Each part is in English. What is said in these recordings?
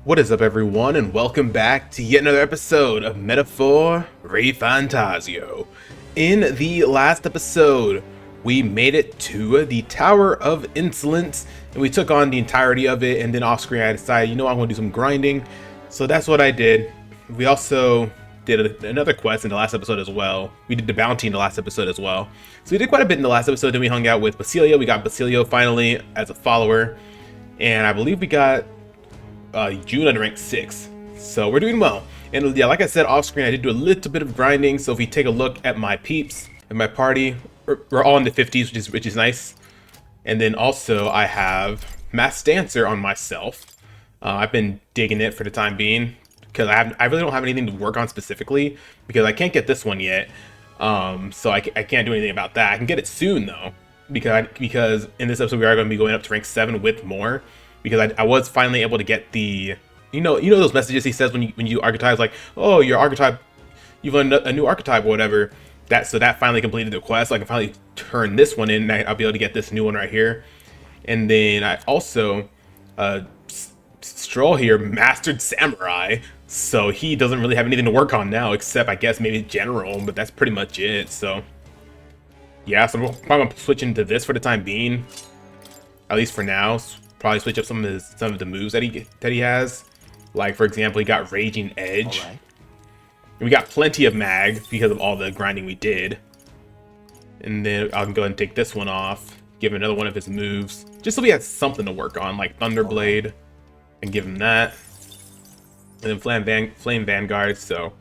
What is up, everyone, and welcome back to yet another episode of Metaphor ReFantazio. In the last episode, we made it to the Tower of Insolence, and we took on the entirety of it, and then off screen I decided, I'm going to do some grinding, so that's what I did. We also did another quest in the last episode as well. We did the bounty in the last episode as well. So we did quite a bit in the last episode, then we hung out with Basilio. We got Basilio finally as a follower, and I believe we got Juna to rank 6, so we're doing well. And yeah, like I said off screen, I did do a little bit of grinding. So if we take a look at my peeps and my party, we're all in the 50s, which is nice. And then also I have Mass Dancer on myself. I've been digging it for the time being because I really don't have anything to work on specifically because I can't get this one yet. So I can't do anything about that. I can get it soon though, because in this episode we are going to be going up to rank 7 with more. Because I was finally able to get the, you know those messages he says when you archetype, like, oh, your archetype, you've learned a new archetype or whatever. So that finally completed the quest. So I can finally turn this one in, and I'll be able to get this new one right here. And then I also, Stroll here mastered Samurai, so he doesn't really have anything to work on now, except I guess maybe General, but that's pretty much it. So yeah, so I'm probably switching to this for the time being, at least for now. Probably switch up some of the moves that he has. Like, for example, he got Raging Edge. And we got plenty of mag because of all the grinding we did. And then I'll go ahead and take this one off, give him another one of his moves, just so we had something to work on, like Thunderblade, and give him that. And then Flame Vanguard, so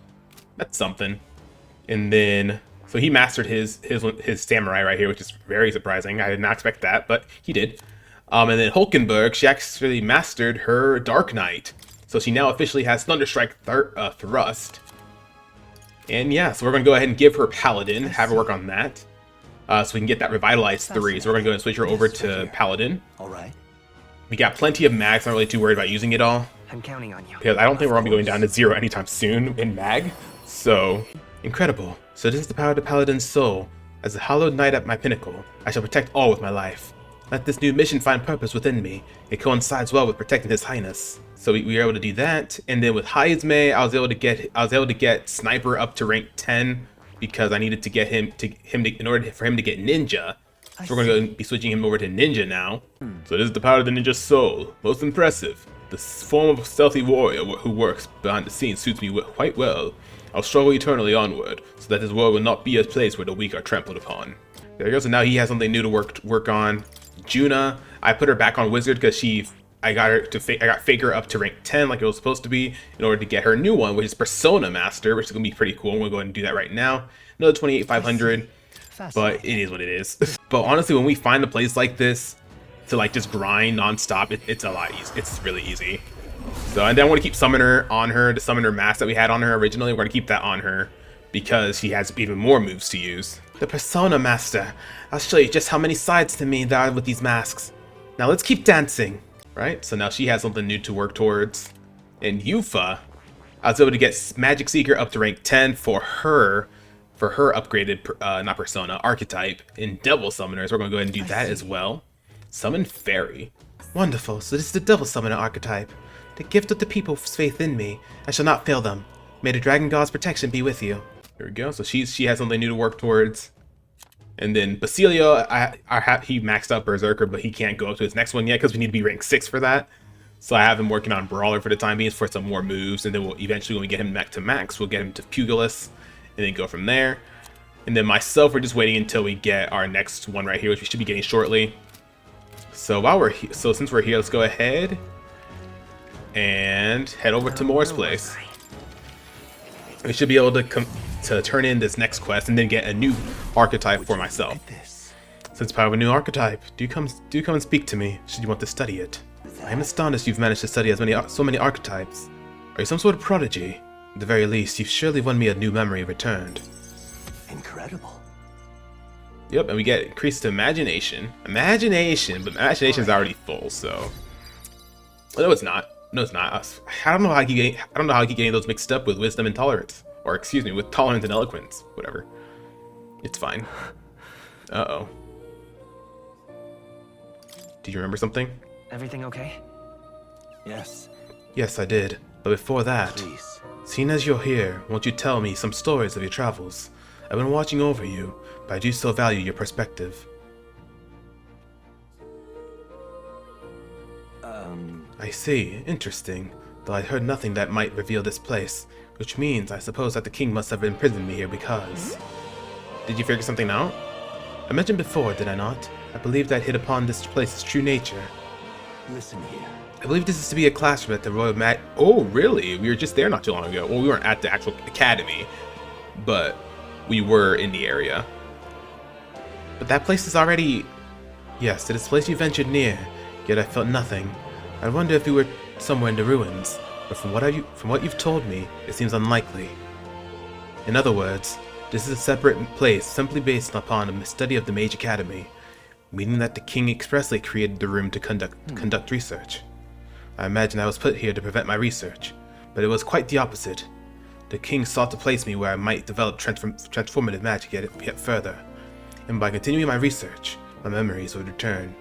that's something. And then so he mastered his Samurai right here, which is very surprising. I did not expect that, but he did. And then Hulkenberg, she actually mastered her Dark Knight. So she now officially has Thunderstrike Thrust. And yeah, so we're going to go ahead and give her Paladin, have her work on that. So we can get that Revitalized 3. So we're going to go and switch her over to Paladin. Alright. We got plenty of mag, so I'm not really too worried about using it all. I'm counting on you. Because I don't think we're going to be going down to 0 anytime soon in mag. So, incredible. So this is the power of the Paladin's soul. As a hallowed knight at my pinnacle, I shall protect all with my life. Let this new mission find purpose within me. It coincides well with protecting His Highness. So we were able to do that, and then with Heismay, I was able to get Sniper up to rank 10 because I needed to get him in order for him to get Ninja. So we're going to be switching him over to Ninja now. So this is the power of the Ninja Soul. Most impressive. This form of stealthy warrior who works behind the scenes suits me quite well. I'll struggle eternally onward, so that this world will not be a place where the weak are trampled upon. There we go. So now he has something new to work on. Juna, I put her back on Wizard because I got Faker up to rank 10 like it was supposed to be in order to get her new one, which is Persona Master, which is gonna be pretty cool. I'm gonna go ahead and do that right now. Another 28,500, but it is what it is. But honestly, when we find a place like this to like just grind non-stop, it's a lot easy. It's really easy. So, and then I want to keep Summoner on her, the Summoner mask that we had on her originally. We're gonna keep that on her because she has even more moves to use. The Persona Master. I'll show you just how many sides to me there are with these masks. Now let's keep dancing. Right? So now she has something new to work towards. And Yufa, I was able to get Magic Seeker up to rank 10 for her upgraded, not Persona, archetype in Devil Summoners. We're going to go ahead and do that as well. Summon Fairy. Wonderful. So this is the Devil Summoner archetype. The gift of the people's faith in me. I shall not fail them. May the Dragon God's protection be with you. There we go. So she has something new to work towards. And then Basilio, he maxed out Berserker, but he can't go up to his next one yet because we need to be rank 6 for that. So I have him working on Brawler for the time being for some more moves, and then we'll eventually, when we get him back to max, we'll get him to Pugilist, and then go from there. And then myself, we're just waiting until we get our next one right here, which we should be getting shortly. So since we're here, let's go ahead and head over to Moore's place. We should be able to turn in this next quest and then get a new archetype for myself. Since I have a new archetype, do come and speak to me should you want to study it. I am astonished you've managed to study so many archetypes. Are you some sort of prodigy? At the very least, you've surely won me a new memory returned. Incredible. Yep, and we get increased imagination. But imagination's already full, so. Well, no, it's not. No, it's not. I don't know how I keep getting those mixed up with wisdom and tolerance. Or excuse me, with tolerance and eloquence. Whatever. It's fine. Uh-oh. Do you remember something? Everything okay? Yes. Yes, I did. But before that, Please. seeing as you're here, won't you tell me some stories of your travels? I've been watching over you, but I do still value your perspective. I see. Interesting. Though I heard nothing that might reveal this place, which means I suppose that the king must have imprisoned me here because... Did you figure something out? I mentioned before, did I not? I believed I'd hit upon this place's true nature. Listen here. I believe this is to be a classroom at the Royal Oh, really? We were just there not too long ago. Well, we weren't at the actual academy, but we were in the area. But that place is already... Yes, it is a place you ventured near, yet I felt nothing. I wonder if we were somewhere in the ruins, but from what you've told me, it seems unlikely. In other words, this is a separate place simply based upon a study of the Mage Academy, meaning that the king expressly created the room to conduct research. I imagine I was put here to prevent my research, but it was quite the opposite. The king sought to place me where I might develop transformative magic yet further, and by continuing my research, my memories would return.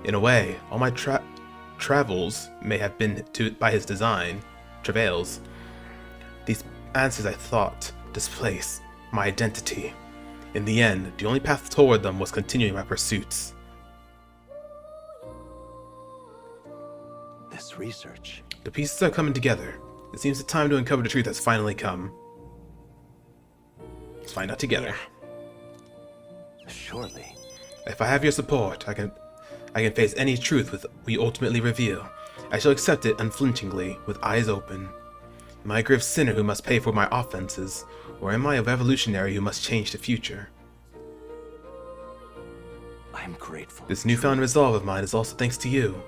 In a way, all my travels may have been by his design, travails. These answers I thought, displace my identity. In the end, the only path toward them was continuing my pursuits. This research. The pieces are coming together. It seems the time to uncover the truth has finally come. Let's find out together. Yeah. Surely. If I have your support, I can face any truth we ultimately reveal. I shall accept it unflinchingly, with eyes open. Am I a grave sinner who must pay for my offenses, or am I a revolutionary who must change the future? I'm grateful. This newfound resolve of mine is also thanks to you.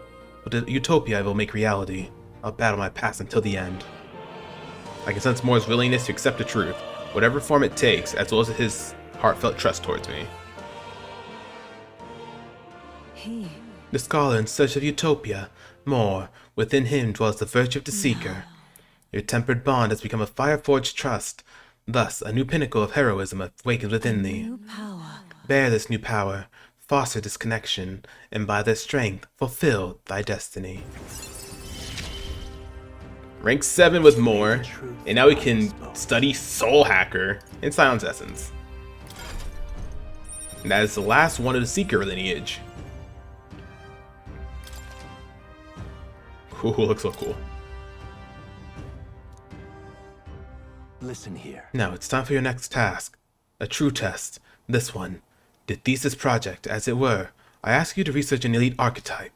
With the utopia I will make reality. I'll battle my past until the end. I can sense Moore's willingness to accept the truth, whatever form it takes, as well as his heartfelt trust towards me. The scholar in search of utopia. More, within him dwells the virtue of the seeker. Your tempered bond has become a fire-forged trust. Thus, a new pinnacle of heroism awakens within thee. Bear this new power, foster this connection, and by their strength, fulfill thy destiny. Rank 7 with More, and now we can study Soul Hacker in Silence Essence. And that is the last one of the Seeker lineage. Cool, looks so cool. Listen here. Now it's time for your next task. A true test. This one. The thesis project, as it were. I ask you to research an elite archetype.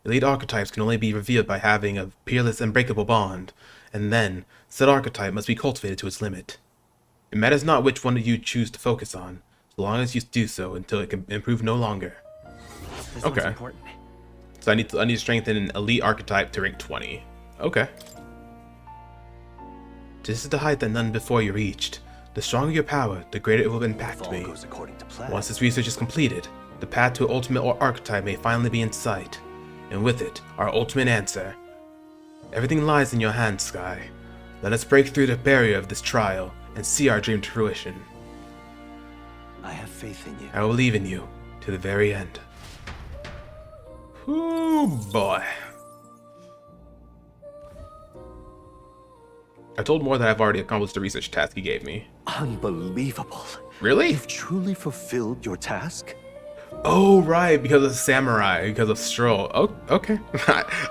Elite archetypes can only be revealed by having a peerless, unbreakable bond, and then, said archetype must be cultivated to its limit. It matters not which one you choose to focus on, so long as you do so until it can improve no longer. This Okay. one's important. So I need to strengthen an elite archetype to rank 20. Okay. This is the height that none before you reached. The stronger your power, the greater it will impact If all me. goes according to plan. Once this research is completed, the path to ultimate archetype may finally be in sight, and with it, our ultimate answer. Everything lies in your hands, Skye. Let us break through the barrier of this trial and see our dream to fruition. I have faith in you. I will believe in you to the very end. Ooh, boy. I told Moore that I've already accomplished the research task he gave me. Unbelievable. Really? You've truly fulfilled your task? Oh, right, because of Samurai, because of Stroll. Oh, okay.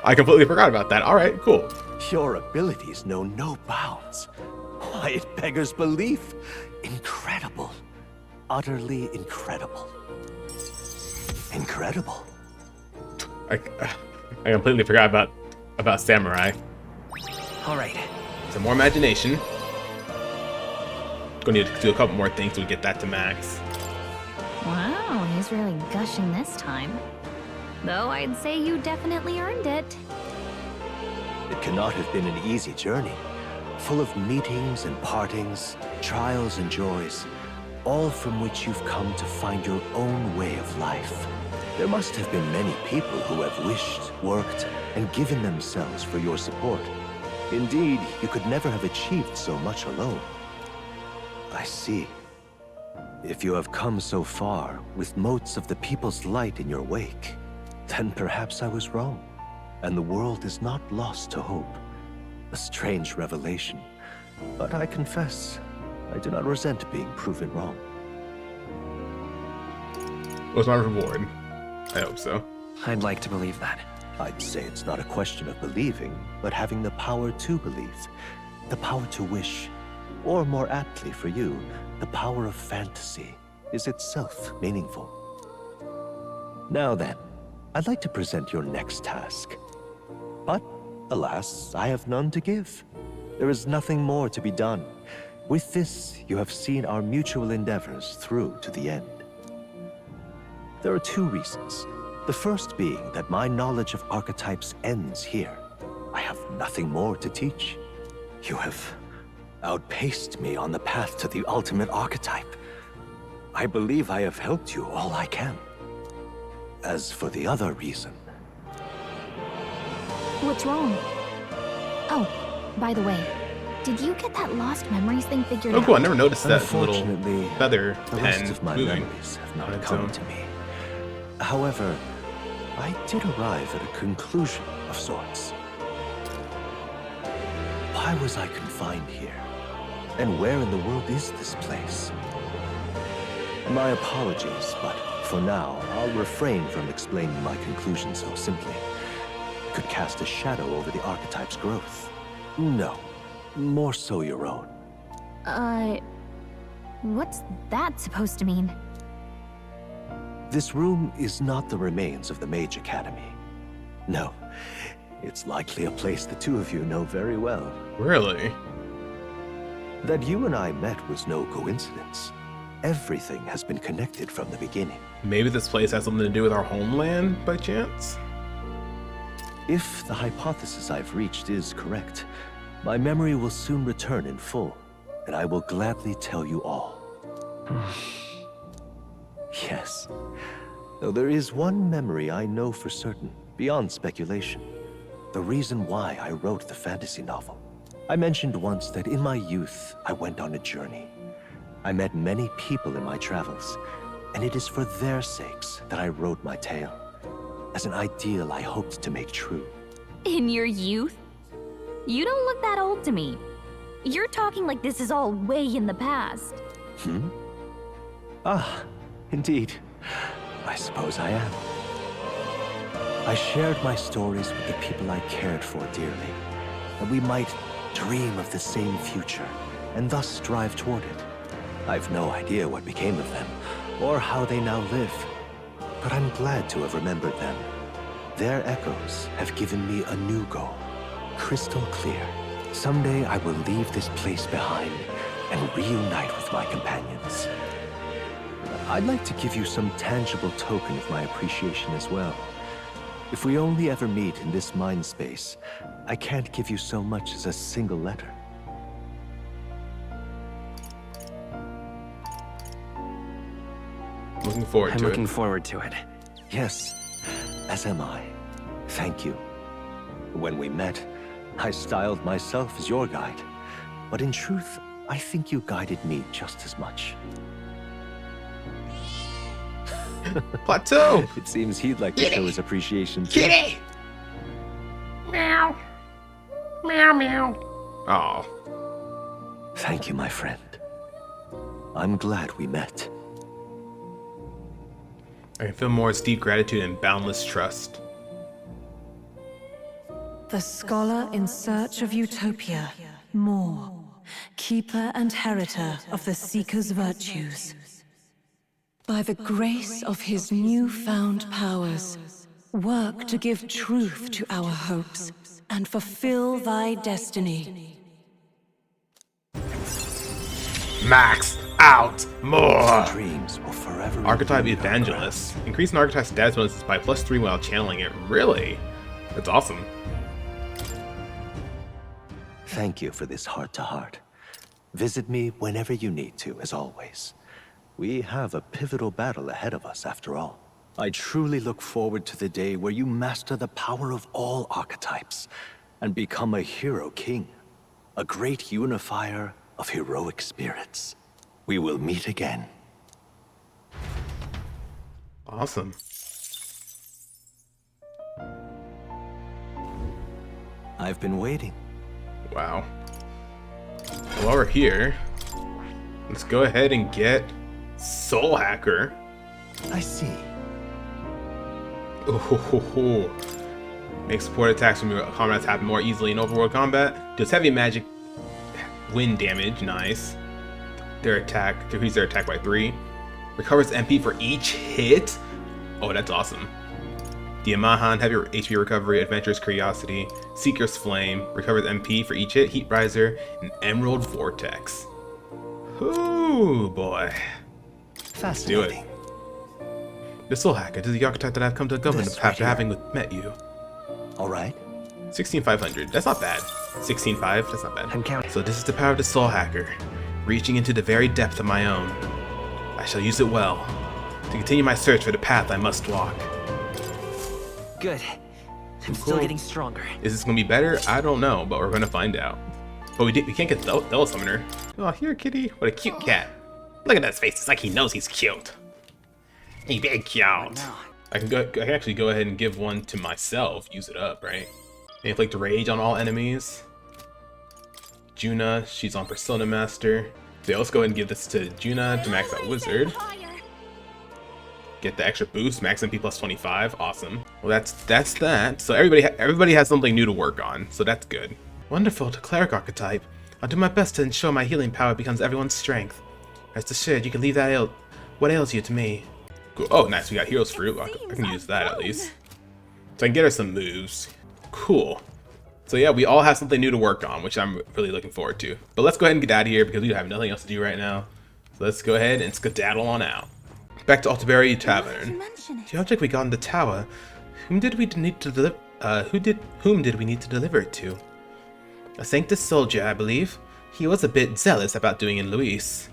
I completely forgot about that. All right, cool. Your abilities know no bounds. Why, it beggars belief. Incredible. Utterly incredible. Incredible. I completely forgot about Samurai. All right. Some more imagination. Gonna need to do a couple more things to get that to max. Wow, he's really gushing this time. Though I'd say you definitely earned it. It cannot have been an easy journey, full of meetings and partings, trials and joys, all from which you've come to find your own way of life. There must have been many people who have wished, worked, and given themselves for your support. Indeed, you could never have achieved so much alone. I see. If you have come so far, with motes of the people's light in your wake, then perhaps I was wrong, and the world is not lost to hope. A strange revelation, but I confess, I do not resent being proven wrong. What's my reward? I hope so. I'd like to believe that. I'd say it's not a question of believing, but having the power to believe. The power to wish. Or more aptly for you, the power of fantasy is itself meaningful. Now then, I'd like to present your next task. But, alas, I have none to give. There is nothing more to be done. With this, you have seen our mutual endeavors through to the end. There are two reasons. The first being that my knowledge of archetypes ends here. I have nothing more to teach. You have outpaced me on the path to the ultimate archetype. I believe I have helped you all I can. As for the other reason... What's wrong? Oh, by the way, did you get that lost memories thing figured out? Oh, cool. I never noticed that little Unfortunately, feather the rest pen of my moving. memories have on not its come own. to me. However, I did arrive at a conclusion of sorts. Why was I confined here? And where in the world is this place? My apologies, but for now, I'll refrain from explaining my conclusion so simply. It could cast a shadow over the archetype's growth. No, more so your own. What's that supposed to mean? This room is not the remains of the Mage Academy. No, it's likely a place the two of you know very well. Really? That you and I met was no coincidence. Everything has been connected from the beginning. Maybe this place has something to do with our homeland, by chance? If the hypothesis I've reached is correct, my memory will soon return in full, and I will gladly tell you all. Yes. Though there is one memory I know for certain, beyond speculation. The reason why I wrote the fantasy novel. I mentioned once that in my youth, I went on a journey. I met many people in my travels, and it is for their sakes that I wrote my tale, as an ideal I hoped to make true. In your youth? You don't look that old to me. You're talking like this is all way in the past. Ah, indeed. I suppose I am. I shared my stories with the people I cared for dearly, that we might dream of the same future, and thus strive toward it. I've no idea what became of them, or how they now live, but I'm glad to have remembered them. Their echoes have given me a new goal, crystal clear. Someday I will leave this place behind and reunite with my companions. I'd like to give you some tangible token of my appreciation as well. If we only ever meet in this mind space, I can't give you so much as a single letter. Looking forward I'm to looking it. forward to it. Yes, as am I. Thank you. When we met, I styled myself as your guide. But in truth, I think you guided me just as much. Plateau! It seems he'd like to show his appreciation too. Kitty! Meow. Meow meow. Aw. Thank you, my friend. I'm glad we met. I can feel more deep gratitude and boundless trust. The scholar in search of utopia, more, keeper and heriter of the seeker's virtues. By the grace of his newfound powers, work to give truth to our hopes and fulfill thy destiny. Max out more! Dreams will forever Archetype remain our Evangelist. Increasing archetype status bonuses by +3 while channeling it. Really? That's awesome. Thank you for this heart-to-heart. Visit me whenever you need to, as always. We have a pivotal battle ahead of us, after all. I truly look forward to the day where you master the power of all archetypes and become a hero king, a great unifier of heroic spirits. We will meet again. Awesome. I've been waiting. Wow. While we're here, let's go ahead and get Soul Hacker. I see. Ooh. Make support attacks from your comrades happen more easily in overworld combat. Does heavy magic wind damage. Nice. Their attack, increase their attack by 3. Recovers MP for each hit. Oh, that's awesome. The Amahan, heavy HP recovery, Adventurous Curiosity, Seeker's Flame, recovers MP for each hit, Heat Riser, and Emerald Vortex. Ooh, boy. Fascinating. Do it. The Soul Hacker, this is the archetype that I've come to govern after having met you. All right. 16,500, that's not bad. 16,500, that's not I'm bad. counting. So this is the power of the Soul Hacker, reaching into the very depth of my own. I shall use it well, to continue my search for the path I must walk. Good. I'm still getting stronger. Is this gonna be better? I don't know, but we're gonna find out. But we can't get Devil Summoner. Oh, here, kitty. What a cute cat. Look at that face. It's like he knows he's cute. He's very cute. I can actually go ahead and give one to myself. Use it up, right? Inflict Rage on all enemies. Juna, she's on Persona Master. So yeah, let's go ahead and give this to Juna to max out Wizard. Get the extra boost, max MP plus 25. Awesome. Well, that's that. So everybody has something new to work on, so that's good. Wonderful, to Cleric archetype. I'll do my best to ensure my healing power becomes everyone's strength. Rest assured, you can leave that what ails you to me. Cool. Oh, nice. We got Hero's Fruit. I can use that at least. So I can get her some moves. Cool. So yeah, we all have something new to work on, which I'm really looking forward to. But let's go ahead and get out of here because we have nothing else to do right now. So let's go ahead and skedaddle on out. Back to Altaberry Tavern. The object we got in the tower. Whom did we need to deliver? Whom did we need to deliver it to? A Sanctus soldier, I believe. He was a bit zealous about doing in Luis.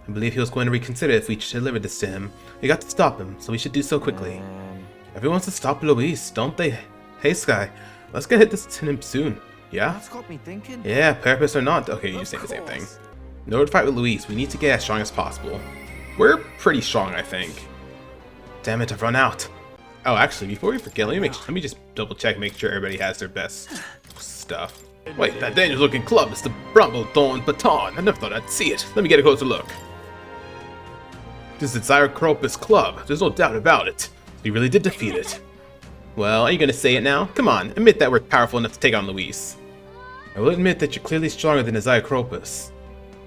I believe he was going to reconsider if we delivered this to him. We got to stop him, so we should do so quickly. Everyone wants to stop Luis, don't they? Hey, Skye, let's get hit this to him soon. Yeah? That's got me thinking. Yeah, purpose or not. Okay, you're saying the same thing. In order to fight with Luis, we need to get as strong as possible. We're pretty strong, I think. Damn it, I've run out. Oh, actually, before we forget, let me just double check, make sure everybody has their best stuff. Wait, that dangerous looking club is the Brumblethorn Baton. I never thought I'd see it. Let me get a closer look. This is Zyrochropus Club. There's no doubt about it. We really did defeat it. Well, are you gonna say it now? Come on, admit that we're powerful enough to take on Luis. I will admit that you're clearly stronger than a Zyrochropus,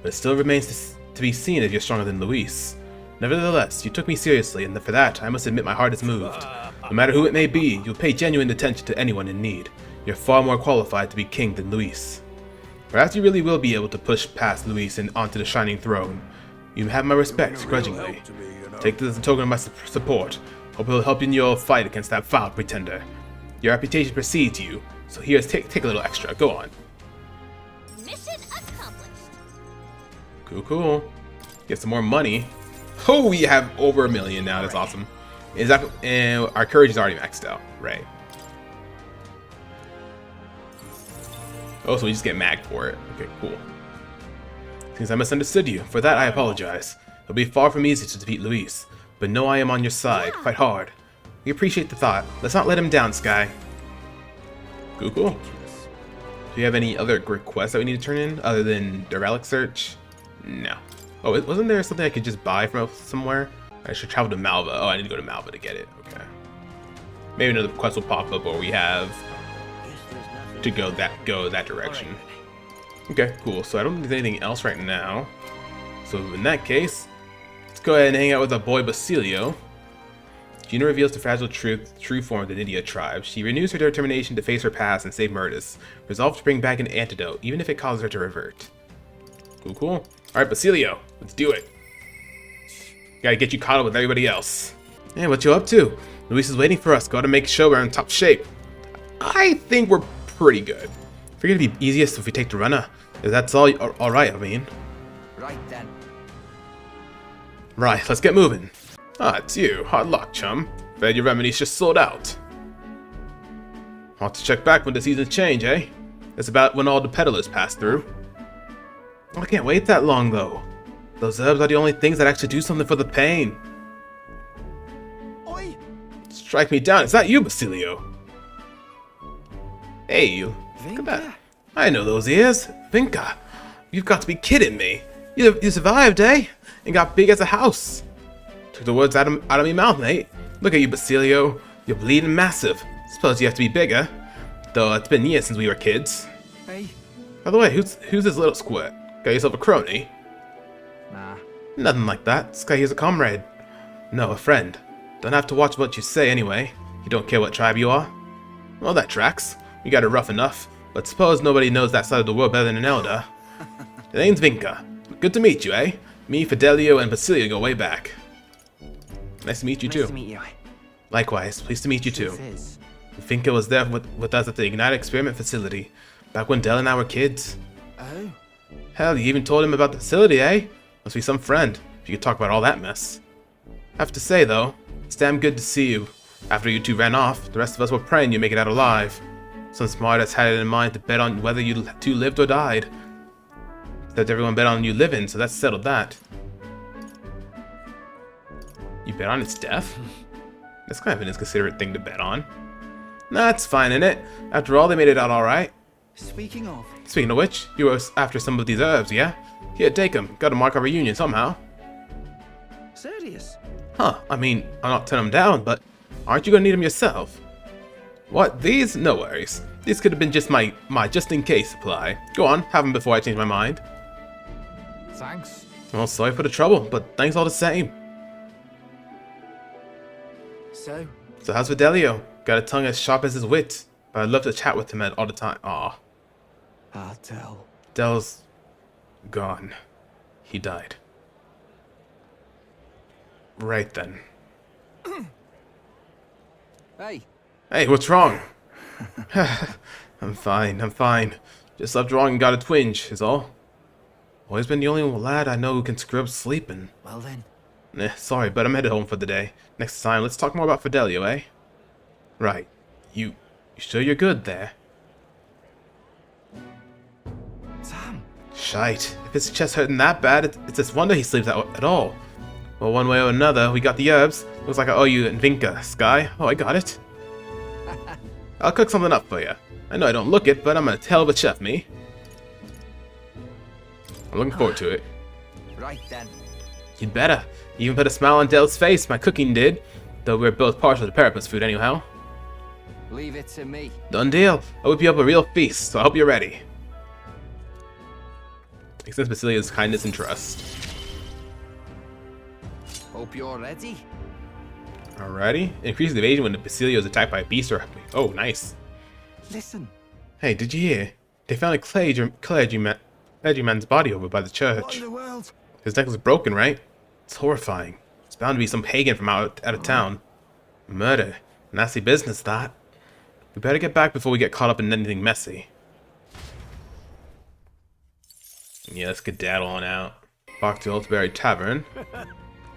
but it still remains to be seen if you're stronger than Luis. Nevertheless, you took me seriously, and for that, I must admit my heart is moved. No matter who it may be, you'll pay genuine attention to anyone in need. You're far more qualified to be king than Luis. Perhaps you really will be able to push past Luis and onto the Shining Throne. You have my respect, grudgingly. Take this as a token of my support. Hope it will help you in your fight against that foul pretender. Your reputation precedes you, so here's take a little extra. Go on. Mission accomplished. Cool. Get some more money. Oh, we have over $1 million now. That's awesome. And our courage is already maxed out, right? Oh, so we just get magged for it. Okay, cool. Since I misunderstood you, for that I apologize. It'll be far from easy to defeat Luis, but know I am on your side. Fight hard. We appreciate the thought. Let's not let him down, Skye. Cool. Do you have any other requests that we need to turn in, other than the relic search? No. Oh, wasn't there something I could just buy from somewhere? I should travel to Malva. Oh, I need to go to Malva to get it. Okay. Maybe another quest will pop up where we have to go that direction. Okay, cool. So I don't think there's anything else right now. So in that case, let's go ahead and hang out with our boy Basilio. Gina reveals the fragile true form of the Nydia tribe. She renews her determination to face her past and save Murtis, resolved to bring back an antidote, even if it causes her to revert. Cool. Alright, Basilio, let's do it. Gotta get you caught up with everybody else. Hey, what you up to? Luis is waiting for us. Gotta make sure we're in top shape. I think we're pretty good. Figured it'd be easiest if we take the runner. If that's alright, I mean. Right then. Right, let's get moving. Ah, it's you. Hard luck, chum. Bet your remedies just sold out. I'll have to check back when the seasons change, eh? That's about when all the peddlers pass through. I can't wait that long, though. Those herbs are the only things that actually do something for the pain. Oi! Strike me down. Is that you, Basilio? Hey, look at that. I know those ears. Vinka, you've got to be kidding me. You survived, eh? And got big as a house. Took the words out of my mouth, mate. Look at you, Basilio. You're bleeding massive. Suppose you have to be bigger. Though it's been years since we were kids. Hey. By the way, who's this little squirt? Got yourself a crony? Nah. Nothing like that. Skye is a comrade. No, a friend. Don't have to watch what you say anyway. You don't care what tribe you are. Well, that tracks. You got it rough enough. But suppose nobody knows that side of the world better than an elder. The name's Vinka. Good to meet you, eh? Me, Fidelio, and Basilio go way back. Nice to meet you, too. Nice to meet you. Likewise, pleased to meet you, too. Truth is, Vinka was there with us at the Ignite Experiment facility, back when Dell and I were kids. Oh. Hell, you even told him about the facility, eh? Must be some friend, if you could talk about all that mess. Have to say, though, it's damn good to see you. After you two ran off, the rest of us were praying you make it out alive. Some smartass had it in mind to bet on whether you two lived or died. Said everyone bet on you living, so that's settled that. You bet on its death? That's kind of an inconsiderate thing to bet on. Nah, it's fine, innit? After all, they made it out alright. Speaking of, Speaking of which, you were after some of these herbs, yeah? Here, take them. Gotta mark our reunion somehow. serious? Huh, I mean, I'm not turning them down, but aren't you gonna need them yourself? What, these? No worries. These could have been just my just-in-case supply. Go on, have them before I change my mind. Thanks. Well, sorry for the trouble, but thanks all the same. So, how's Fidelio? Got a tongue as sharp as his wit, but I'd love to chat with him all the time. Aw. I'll tell. Dell's gone. He died. Right then. hey, Hey, what's wrong? I'm fine. Just slept wrong and got a twinge, is all. Always been the only lad I know who can screw up sleeping. well then. Sorry, but I'm headed home for the day. Next time, let's talk more about Fidelio, eh? Right. You sure you're good there? Sam. Shite. If his chest hurting that bad, it's just wonder he sleeps at all. Well, one way or another, we got the herbs. Looks like I owe you and Vinka, Skye. Oh, I got it. I'll cook something up for you. I know I don't look it, but I'm a hell of a chef, me. I'm looking forward to it. Right then. You'd better. You even put a smile on Dell's face, my cooking did. Though we're both partial to Parapet's food anyhow. Leave it to me. Done deal. I'll whip you up a real feast, so I hope you're ready. Extends Basilio's kindness and trust. Hope you're ready. Alrighty. Increases evasion when the Basilio is attacked by a beast or... Oh, nice. Listen. Hey, did you hear? They found a clergyman's body over by the What church. in the world? His neck was broken, right? It's horrifying. It's bound to be some pagan from out of town. Murder. Nasty business, that. We better get back before we get caught up in anything messy. Yeah, let's skedaddle on out. Back to Oldberry Tavern.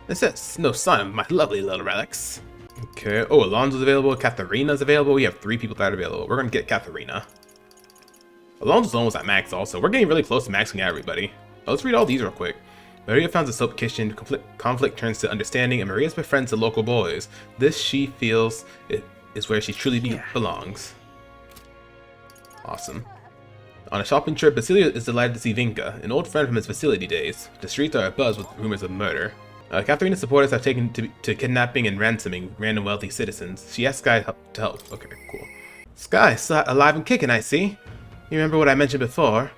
There's no sign of my lovely little relics. Okay. Oh, Alonso's available. Katharina's available. We have 3 people that are available. We're gonna get Katharina. Alonso's almost at max also. We're getting really close to maxing out everybody. Let's read all these real quick. Maria founds a soap kitchen. Conflict turns to understanding, and Maria's befriends the local boys. This, she feels, is where she truly belongs. Awesome. On a shopping trip, Basilio is delighted to see Vinka, an old friend from his facility days. The streets are abuzz with rumors of murder. Katharina's supporters have taken to kidnapping and ransoming random wealthy citizens. She asks Skye to help. Okay, cool. Skye, still alive and kicking, I see. You remember what I mentioned before?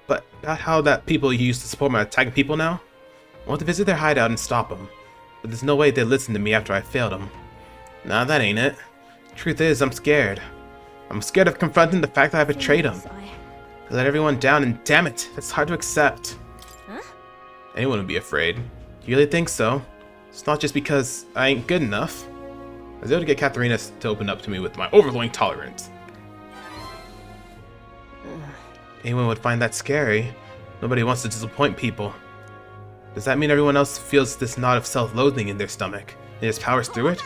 But about how that people you used to support are attacking people now? I want to visit their hideout and stop them. But there's no way they'd listen to me after I failed them. Nah, that ain't it. Truth is, I'm scared. I'm scared of confronting the fact that I betrayed them. I let everyone down, and damn it, that's hard to accept. Huh? Anyone would be afraid. Do you really think so? It's not just because I ain't good enough. I was able to get Katharina to open up to me with my overflowing tolerance. Anyone would find that scary. Nobody wants to disappoint people. Does that mean everyone else feels this knot of self-loathing in their stomach and just powers through it?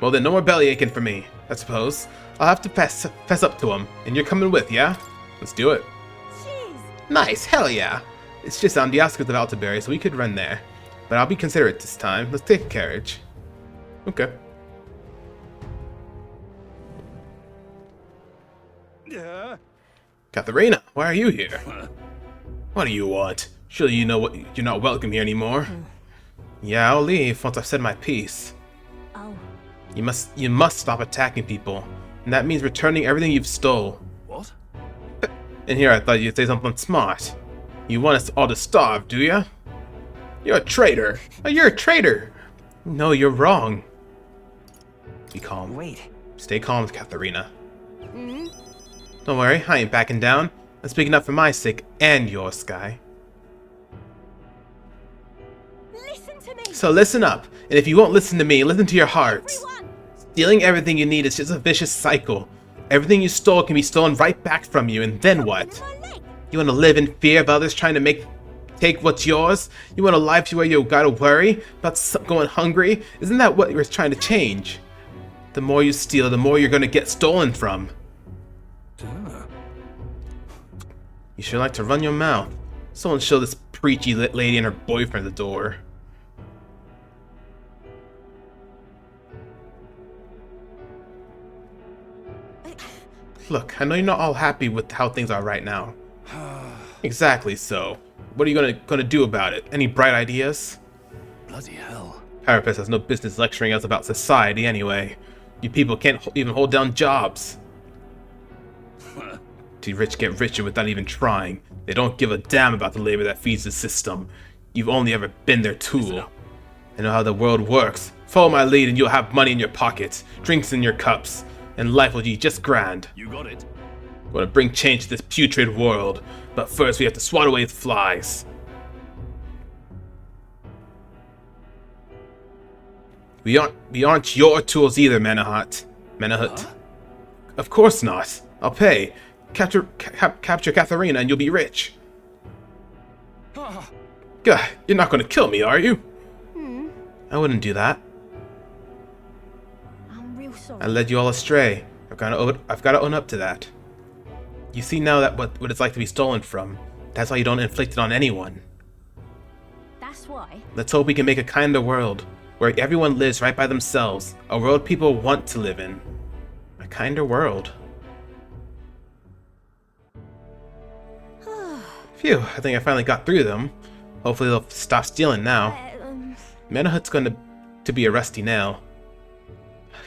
Well then, no more belly aching for me, I suppose. I'll have to fess up to him, and you're coming with, yeah? Let's do it. Jeez. Nice, hell yeah! It's just on the outskirts of Altaberry, so we could run there. But I'll be considerate this time. Let's take a carriage. Okay. Katharina, why are you here? What do you want? Surely you know you're not welcome here anymore. Yeah, I'll leave once I've said my piece. Oh. You must stop attacking people. And that means returning everything you've stole. What? And here I thought you'd say something smart. You want us all to starve, do ya? You're a traitor. You're a traitor. No, you're wrong. Be calm. Wait. Stay calm, Katharina. Don't worry, I ain't backing down. I'm speaking up for my sake and yours, Skye. Listen to me. So listen up, and if you won't listen to me, listen to your hearts. Everyone. Stealing everything you need is just a vicious cycle. Everything you stole can be stolen right back from you, and then what? You want to live in fear of others trying to take what's yours? You want a life where you gotta worry about going hungry? Isn't that what you're trying to change? The more you steal, the more you're gonna get stolen from. You sure like to run your mouth. Someone show this preachy lady and her boyfriend the door. Look, I know you're not all happy with how things are right now. Exactly so. What are you gonna do about it? Any bright ideas? Bloody hell. Carapace has no business lecturing us about society anyway. You people can't even hold down jobs. The rich get richer without even trying. They don't give a damn about the labor that feeds the system. You've only ever been their tool. I know how the world works. Follow my lead and you'll have money in your pockets, drinks in your cups, and life will be just grand. You got it. Want to bring change to this putrid world, but first we have to swat away the flies. We aren't your tools either, Menahut. Of course not. I'll pay. Capture Katharina and you'll be rich. God, you're not going to kill me, are you? I wouldn't do that. I'm real sorry. I led you all astray. I've got to own up to that. You see now that what it's like to be stolen from. That's why you don't inflict it on anyone. That's why. Let's hope we can make a kinder world, where everyone lives right by themselves. A world people want to live in. A kinder world. Phew, I think I finally got through them. Hopefully they'll stop stealing now. Menahut's going to be a rusty nail.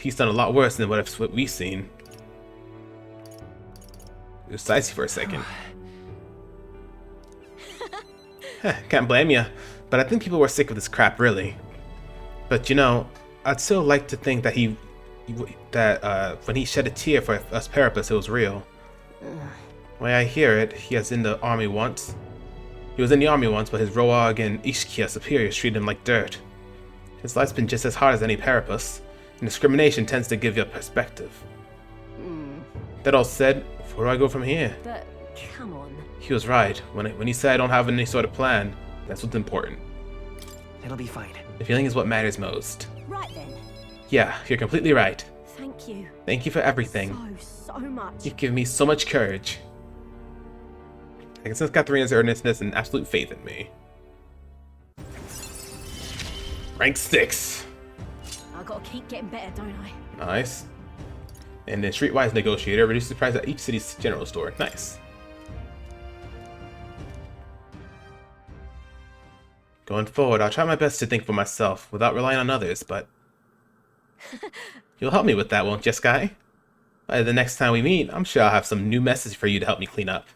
He's done a lot worse than what we've seen. It was dicey for a second. Can't blame ya, but I think people were sick of this crap, really. But you know, I'd still like to think that when he shed a tear for us Parapus, it was real. The way I hear it, he was in the army once. He was in the army once, but his Royale and Ishkia superiors treated him like dirt. His life's been just as hard as any Parapus, and discrimination tends to give you a perspective. That all said, where do I go from here? But come on. He was right. When he said I don't have any sort of plan, that's what's important. It'll be fine. The feeling is what matters most. Right then. Yeah, you're completely right. Thank you. Thank you for everything. So much. You've given me so much courage. I can sense Katharina's earnestness and absolute faith in me. Rank 6. I gotta keep getting better, don't I? Nice. And then Streetwise Negotiator reduces the price at each city's general store. Nice. Going forward, I'll try my best to think for myself without relying on others, but you'll help me with that, won't you, Skye? By the next time we meet, I'm sure I'll have some new message for you to help me clean up.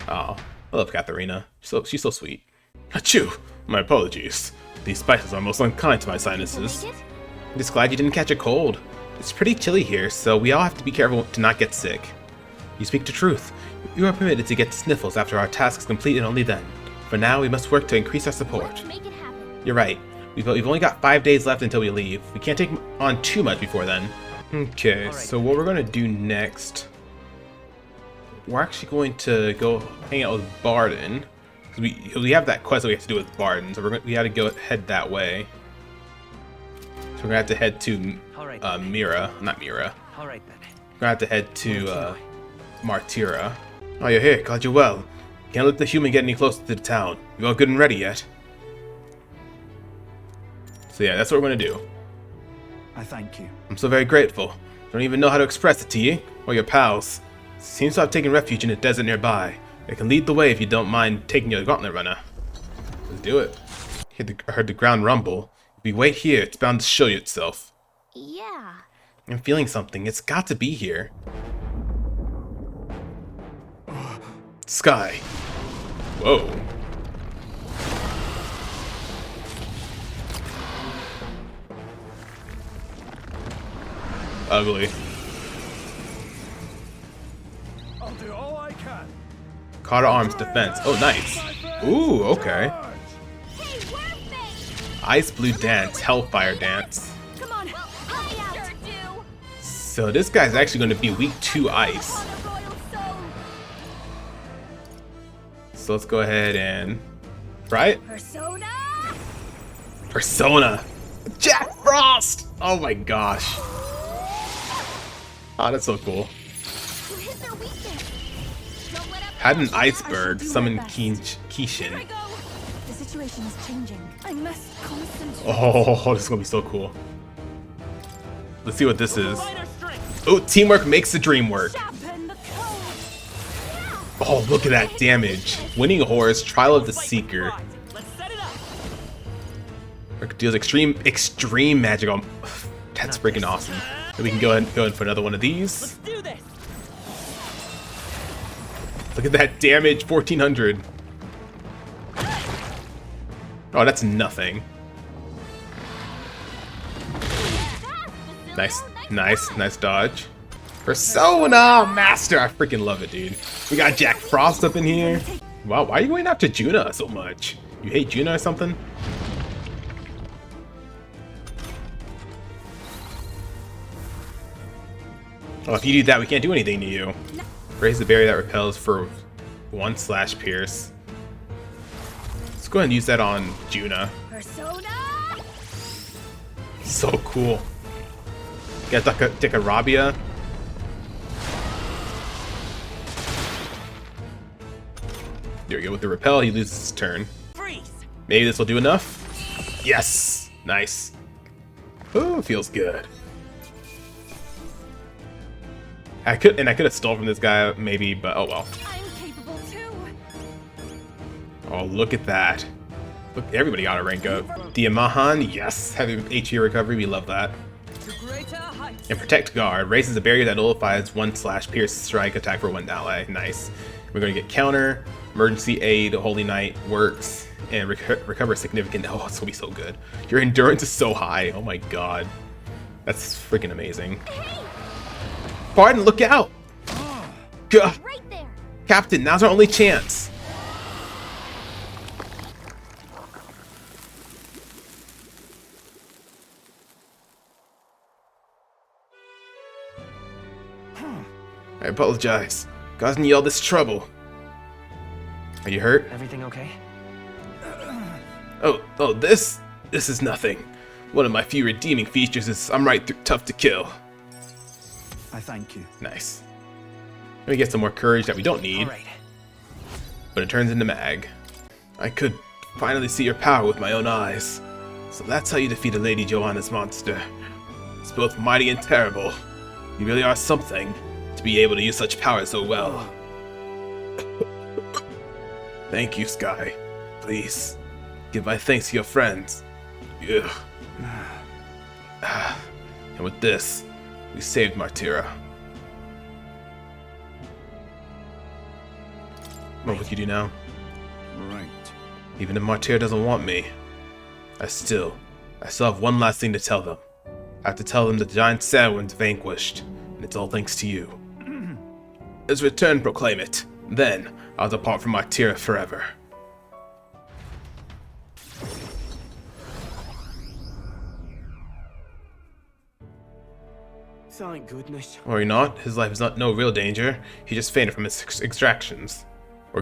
Oh, I love Katharina. She's so sweet. Achoo! My apologies. These spices are most unkind to my sinuses. I'm just glad you didn't catch a cold. It's pretty chilly here, so we all have to be careful to not get sick. You speak the truth. You are permitted to get sniffles after our task is complete and only then. For now, we must work to increase our support. Make it happen. You're right. We've only got 5 days left until we leave. We can't take on too much before then. Okay, so what we're going to do next... We're actually going to go hang out with Bardon. We have that quest that we have to do with Bardon, so we had to head that way. So we're gonna have to head to Mira, not Mira. All right then. We're gonna have to head to Martira. Oh, you're here. Glad you're well. Can't let the human get any closer to the town. You all good and ready yet? So yeah, that's what we're gonna do. I thank you. I'm so very grateful. Don't even know how to express it to you or your pals. Seems to have taken refuge in a desert nearby. It can lead the way if you don't mind taking your gauntlet runner. Let's do it. I heard the ground rumble. If you wait here, it's bound to show you itself. Yeah. I'm feeling something. It's got to be here. Skye. Whoa. Ugly. I'll do all I can. Carter Arms defense. Oh, nice. Ooh, okay. Hey, worth Ice Blue Dance, Hellfire Dance. Come on, help me out. Sure do. So this guy's actually going to be weak to ice. On a royal soul. So let's go ahead and try it. Persona. Persona. Jack Frost. Oh my gosh. Oh, that's so cool. You hit their weakness. Don't let up. Had an iceberg summon Kishin. Here I go. The situation is changing. I must concentrate. Oh, this is gonna be so cool. Let's see what this is. Oh, teamwork makes the dream work. Sharpen the code. Oh, look at that damage. Winning Horse, Trial of the Seeker. Let's set it up. Deals extreme magic on. That's freaking awesome. And we can go ahead and go in for another one of these. Let's do this. Look at that damage, 1400. Oh, that's nothing. Nice dodge. Persona Master, I freaking love it, dude. We got Jack Frost up in here. Wow, why are you going after Juna so much? You hate Juna or something? Oh, if you do that, we can't do anything to you. Raise the barrier that repels for 1/pierce. Let's go ahead and use that on Juna. Persona. So cool. Got Decarabia. There we go. With the repel, he loses his turn. Freeze. Maybe this will do enough. Yes! Nice. Ooh, feels good. I could have stole from this guy, maybe, but oh well. I'm capable too. Oh, look at that. Look, everybody got a rank up. The Amahan, yes. Heavy HP recovery, we love that. To greater heights. And Protect Guard, raises a barrier that nullifies 1/pierce strike attack for 1 ally. Nice. We're going to get counter, emergency aid, Holy Knight works, and recover significant. Oh, it's going to be so good. Your endurance is so high. Oh my god. That's freaking amazing. Hey, Bardon, look out! Gah. right there. Captain, now's our only chance. I apologize. Causing you all this trouble. Are you hurt? Everything okay? Oh, this is nothing. One of my few redeeming features is I'm right through tough to kill. I thank you. Nice. Let me get some more courage that we don't need. All right. But it turns into mag. I could finally see your power with my own eyes. So that's how you defeated Lady Joanna's monster. It's both mighty and terrible. You really are something to be able to use such power so well. Thank you, Skye. Please, give my thanks to your friends. Ugh. And with this, we saved Martira. What would you do now? Right. Even if Martira doesn't want me, I still have one last thing to tell them. I have to tell them that the Giant Sandworm's vanquished, and it's all thanks to you. Let's return proclaim it. Then, I'll depart from Martira forever. Thank goodness. Worry not, his life is not no real danger. He just fainted from his exertions. He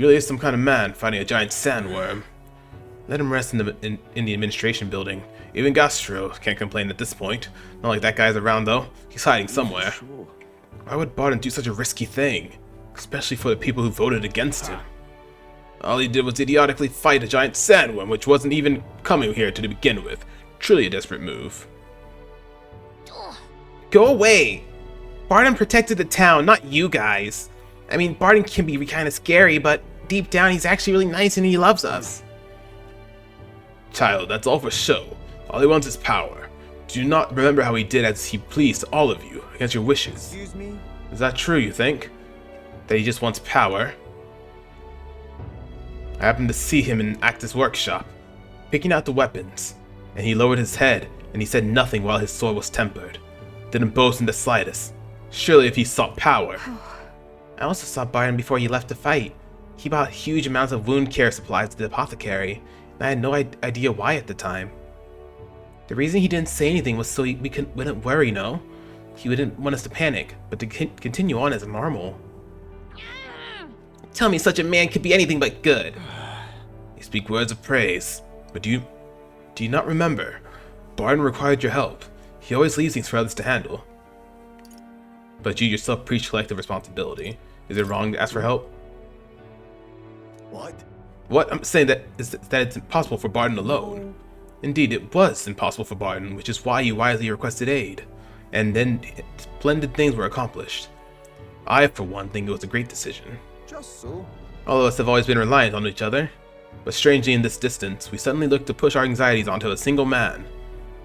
really is some kind of man fighting a giant sandworm. Let him rest in the administration building. Even Gastro can't complain at this point. Not like that guy's around though. He's hiding somewhere. Sure. Why would Bardon do such a risky thing? Especially for the people who voted against him. All he did was idiotically fight a giant sandworm, which wasn't even coming here to begin with. Truly a desperate move. Go away! Bardon protected the town, not you guys. I mean, Bardon can be kind of scary, but deep down he's actually really nice and he loves us. Child, that's all for show. All he wants is power. Do you not remember how he did as he pleased to all of you, against your wishes? Excuse me? Is that true, you think? That he just wants power? I happened to see him in Actus' workshop, picking out the weapons, and he lowered his head, and he said nothing while his sword was tempered. Didn't boast in the slightest. Surely if he sought power. I also saw Bardon before he left to fight. He bought huge amounts of wound care supplies to the apothecary, and I had no idea why at the time. The reason he didn't say anything was so we wouldn't worry, no? He wouldn't want us to panic, but to continue on as normal. Tell me such a man could be anything but good. You speak words of praise, but do you not remember? Bardon required your help. He always leaves things for others to handle. But you yourself preach collective responsibility. Is it wrong to ask for help? What? What I'm saying that it's impossible for Bardon alone. Indeed, it was impossible for Bardon, which is why you wisely requested aid. And then splendid things were accomplished. I, for one, think it was a great decision. Just so. All of us have always been reliant on each other, but strangely in this distance, we suddenly looked to push our anxieties onto a single man.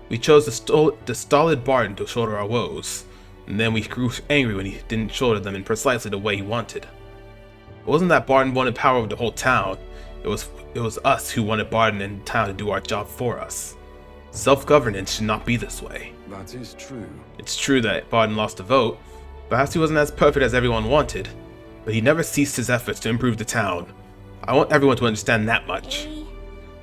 We chose the stolid Bardon to shoulder our woes, and then we grew angry when he didn't shoulder them in precisely the way he wanted. It wasn't that Bardon wanted power over the whole town, it was us who wanted Bardon and town to do our job for us. Self-governance should not be this way. That is true. It's true that Bardon lost the vote, perhaps he wasn't as perfect as everyone wanted, but he never ceased his efforts to improve the town. I want everyone to understand that much.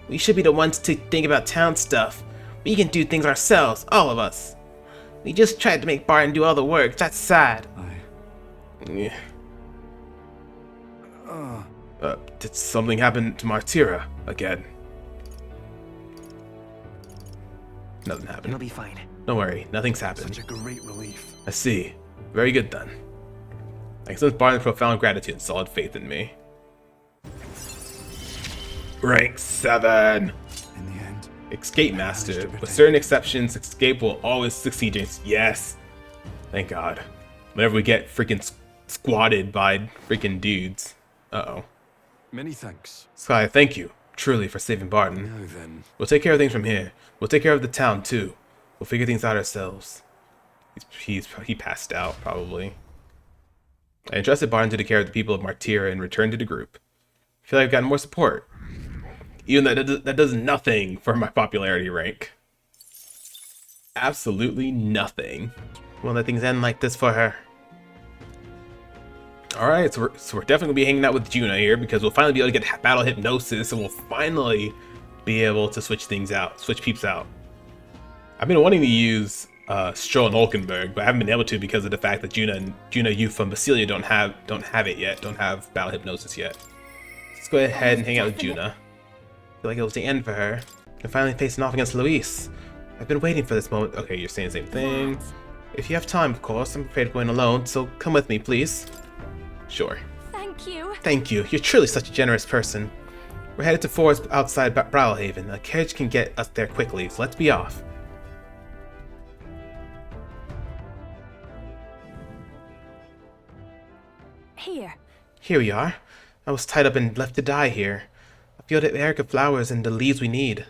We should be the ones to think about town stuff. We can do things ourselves, all of us. We just tried to make Bardon do all the work. That's sad. Yeah. Did something happen to Martira again? Nothing happened. It'll be fine. Don't worry, nothing's happened. Such a great relief. I see. Very good then. I sense Bardon's profound gratitude and solid faith in me. Rank 7! In the end, Escape Master. With certain exceptions, escape will always succeed against. Yes! Thank God. Whenever we get freaking squatted by freaking dudes. Uh-oh. many thanks. Skye, thank you, truly, for saving Bardon. Now then, We'll take care of things from here. We'll take care of the town, too. We'll figure things out ourselves. He passed out, probably. I entrusted Bardon to take care of the people of Martira and returned to the group. I feel like I've gotten more support. Even though that does nothing for my popularity rank. Absolutely nothing. Won't let things end like this for her. Alright, so we're definitely going to be hanging out with Juna here because we'll finally be able to get battle hypnosis and we'll finally be able to switch things out, switch peeps out. I've been wanting to use Stroll and Hulkenberg, but I haven't been able to because of the fact that Juna Youth from Basilia don't have it yet, don't have battle hypnosis yet. Let's go ahead and hang out with Juna. I feel like it was the end for her. And finally facing off against Luis. I've been waiting for this moment. Okay, you're saying the same thing. If you have time, of course. I'm afraid of going alone, so come with me, please. Sure. Thank you. Thank you. You're truly such a generous person. We're headed to Forest outside Brawlhaven. A carriage can get us there quickly, so let's be off. Here. Here we are. I was tied up and left to die here. I feel the air of flowers and the leaves we need.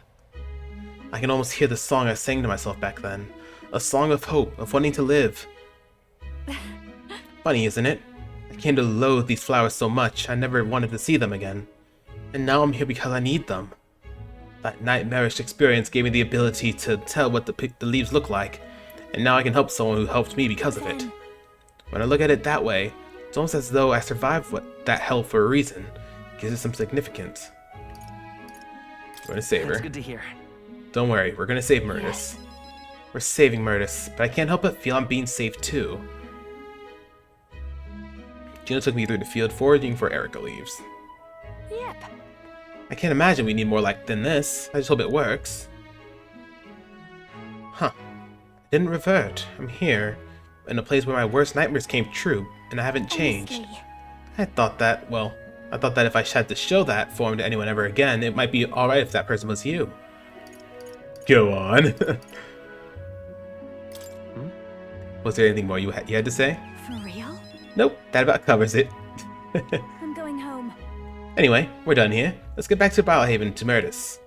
I can almost hear the song I sang to myself back then. A song of hope, of wanting to live. Funny, isn't it? I came to loathe these flowers so much, I never wanted to see them again. And now I'm here because I need them. That nightmarish experience gave me the ability to tell what the leaves look like, and now I can help someone who helped me because of it. When I look at it that way, it's almost as though I survived that hell for a reason. It gives it some significance. We're gonna save her. That's good to hear. Don't worry, we're gonna save Murtis. We're saving Murtis, but I can't help but feel I'm being saved too. Gina took me through the field foraging for Erica leaves. Yep. I can't imagine we need more than this. I just hope it works. Huh. I didn't revert. I'm here, in a place where my worst nightmares came true, and I haven't changed. I thought that if I had to show that form to anyone ever again, it might be alright if that person was you. Go on. Was there anything more you had to say? For real? Nope, that about covers it. I'm going home. Anyway, we're done here. Let's get back to Biohaven to Murtis.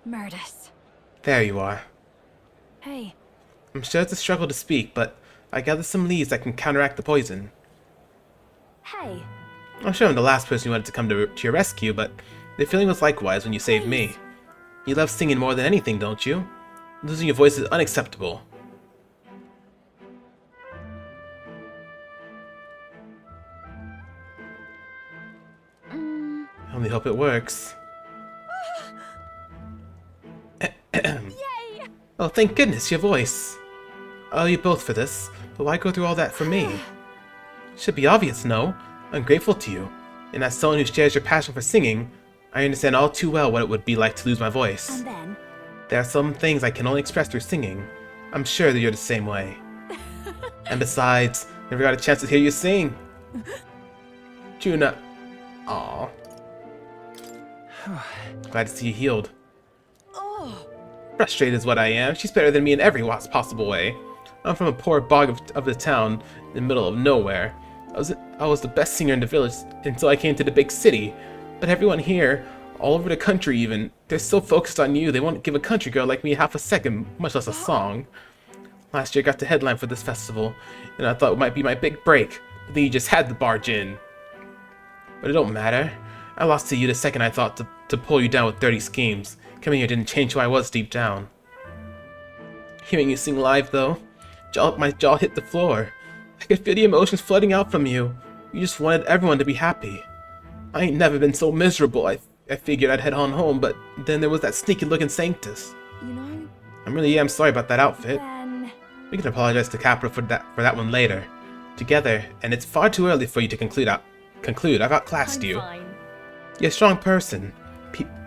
Murtis. There you are. Hey. I'm sure it's a struggle to speak, but I gathered some leaves that can counteract the poison. Hey. I'm sure I'm the last person who wanted to come to your rescue, but the feeling was likewise when you saved me. You love singing more than anything, don't you? Losing your voice is unacceptable. I only hope it works. Yay! Oh, thank goodness, your voice. I owe you both for this, but why go through all that for me? Should be obvious, no? I'm grateful to you, and as someone who shares your passion for singing, I understand all too well what it would be like to lose my voice. And then? There are some things I can only express through singing. I'm sure that you're the same way. And besides, never got a chance to hear you sing. Juna. Aww. Glad to see you healed. Oh. Frustrated is what I am. She's better than me in every possible way. I'm from a poor bog of the town in the middle of nowhere. I was the best singer in the village until I came to the big city. But everyone here, all over the country even, they're so focused on you they won't give a country girl like me half a second, much less a song. Last year I got the headline for this festival, and I thought it might be my big break, but then you just had to barge in. But it don't matter. I lost to you the second I thought to pull you down with dirty schemes. Coming here didn't change who I was deep down. Hearing you sing live though, my jaw hit the floor. I could feel the emotions flooding out from you. You just wanted everyone to be happy. I ain't never been so miserable. I figured I'd head on home, but then there was that sneaky looking Sanctus. You know? I really am sorry about that outfit. Then... We can apologize to Capra for that one later. Together, and it's far too early for you to conclude. I've outclassed you. Fine. You're a strong person.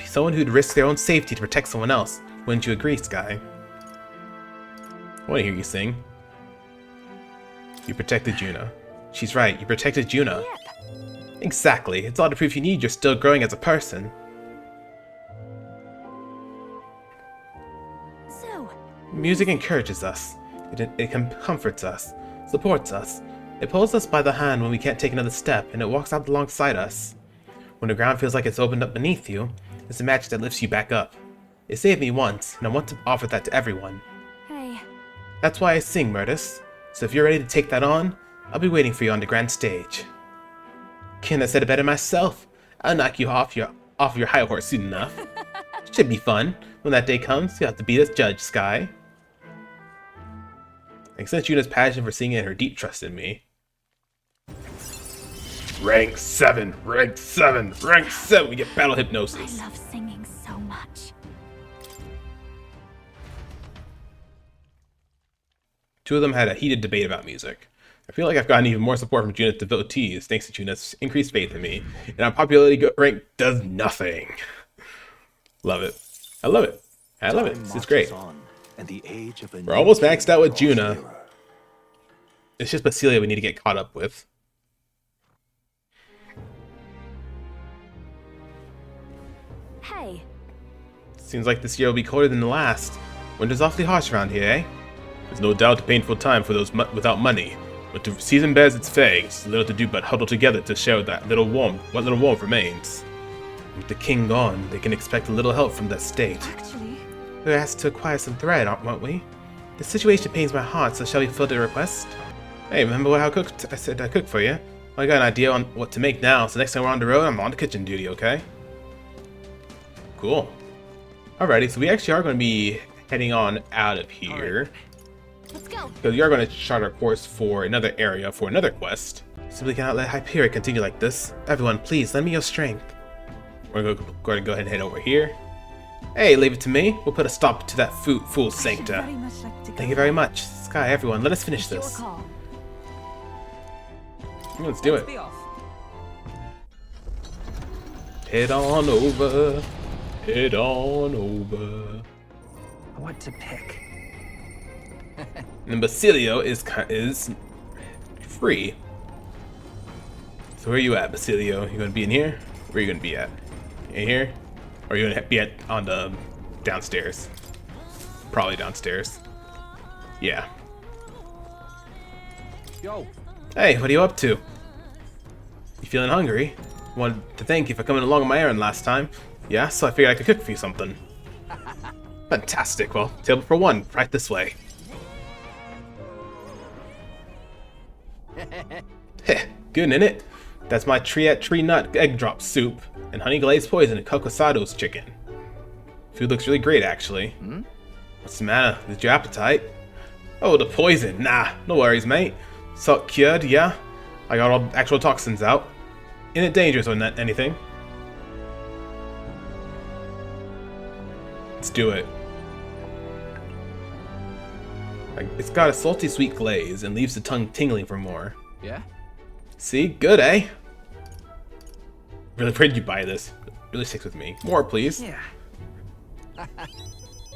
Someone who'd risk their own safety to protect someone else. Wouldn't you agree, Skye? I want to hear you sing. You protected Juna. She's right, you protected Juna. Yep. Exactly. It's all the proof you need you're still growing as a person. So... Music encourages us. It comforts us, supports us. It pulls us by the hand when we can't take another step, and it walks out alongside us. When the ground feels like it's opened up beneath you, it's a match that lifts you back up. It saved me once, and I want to offer that to everyone. Hey. That's why I sing, Murtis. So if you're ready to take that on, I'll be waiting for you on the grand stage. Couldn't have said it better myself. I'll knock you off your high horse soon enough. Should be fun. When that day comes, you'll have to be the judge, Skye. I sense Juna's passion for singing and her deep trust in me. Rank 7! Rank 7! Rank 7! We get battle hypnosis. I love singing so much. Two of them had a heated debate about music. I feel like I've gotten even more support from Juna's devotees thanks to Juna's increased faith in me, and our popularity rank does nothing. Love it. I love it. I love it. It's great. We're almost maxed out with Juna. It's just Basilia we need to get caught up with. Hey. Seems like this year will be colder than the last. Winter's awfully harsh around here, eh? There's no doubt a painful time for those without money. But the season bears its fangs, little to do but huddle together to share what little warmth remains. With the king gone, they can expect a little help from that state. Actually... We're asked to acquire some thread, aren't we? The situation pains my heart, so shall we fill the request? Hey, remember what I said I cooked for you? Well, I got an idea on what to make now, so next time we're on the road, I'm on the kitchen duty, okay? Cool. Alrighty, so we actually are going to be heading on out of here. Let's go. Because we are going to chart our course for another area, for another quest. Simply cannot let Hyperion continue like this. Everyone, please, lend me your strength. We're going to go ahead and head over here. Hey, leave it to me. We'll put a stop to that fool Sancta. Thank you very much. Skye, everyone, let us finish this. Let's do it. Head on over. Head on over. What to pick? And Basilio is free. So where are you at, Basilio? You gonna be in here? Where are you gonna be at? In here? Or are you gonna be on the downstairs? Probably downstairs. Yeah. Yo. Hey, what are you up to? You feeling hungry? Wanted to thank you for coming along on my errand last time. Yeah, so I figured I could cook for you something. Fantastic. Well, table for one, right this way. Heh, good, innit? That's my tree nut egg drop soup and honey glazed poison and cocosados chicken. Food looks really great, actually. What's the matter? Is your appetite? Oh, the poison. Nah, no worries, mate. Salt cured, yeah. I got all actual toxins out. Isn't it dangerous or not anything? Let's do it. It's got a salty sweet glaze and leaves the tongue tingling for more. Yeah? See? Good, eh? Really, where did you buy this? Really sticks with me. More, please. Yeah.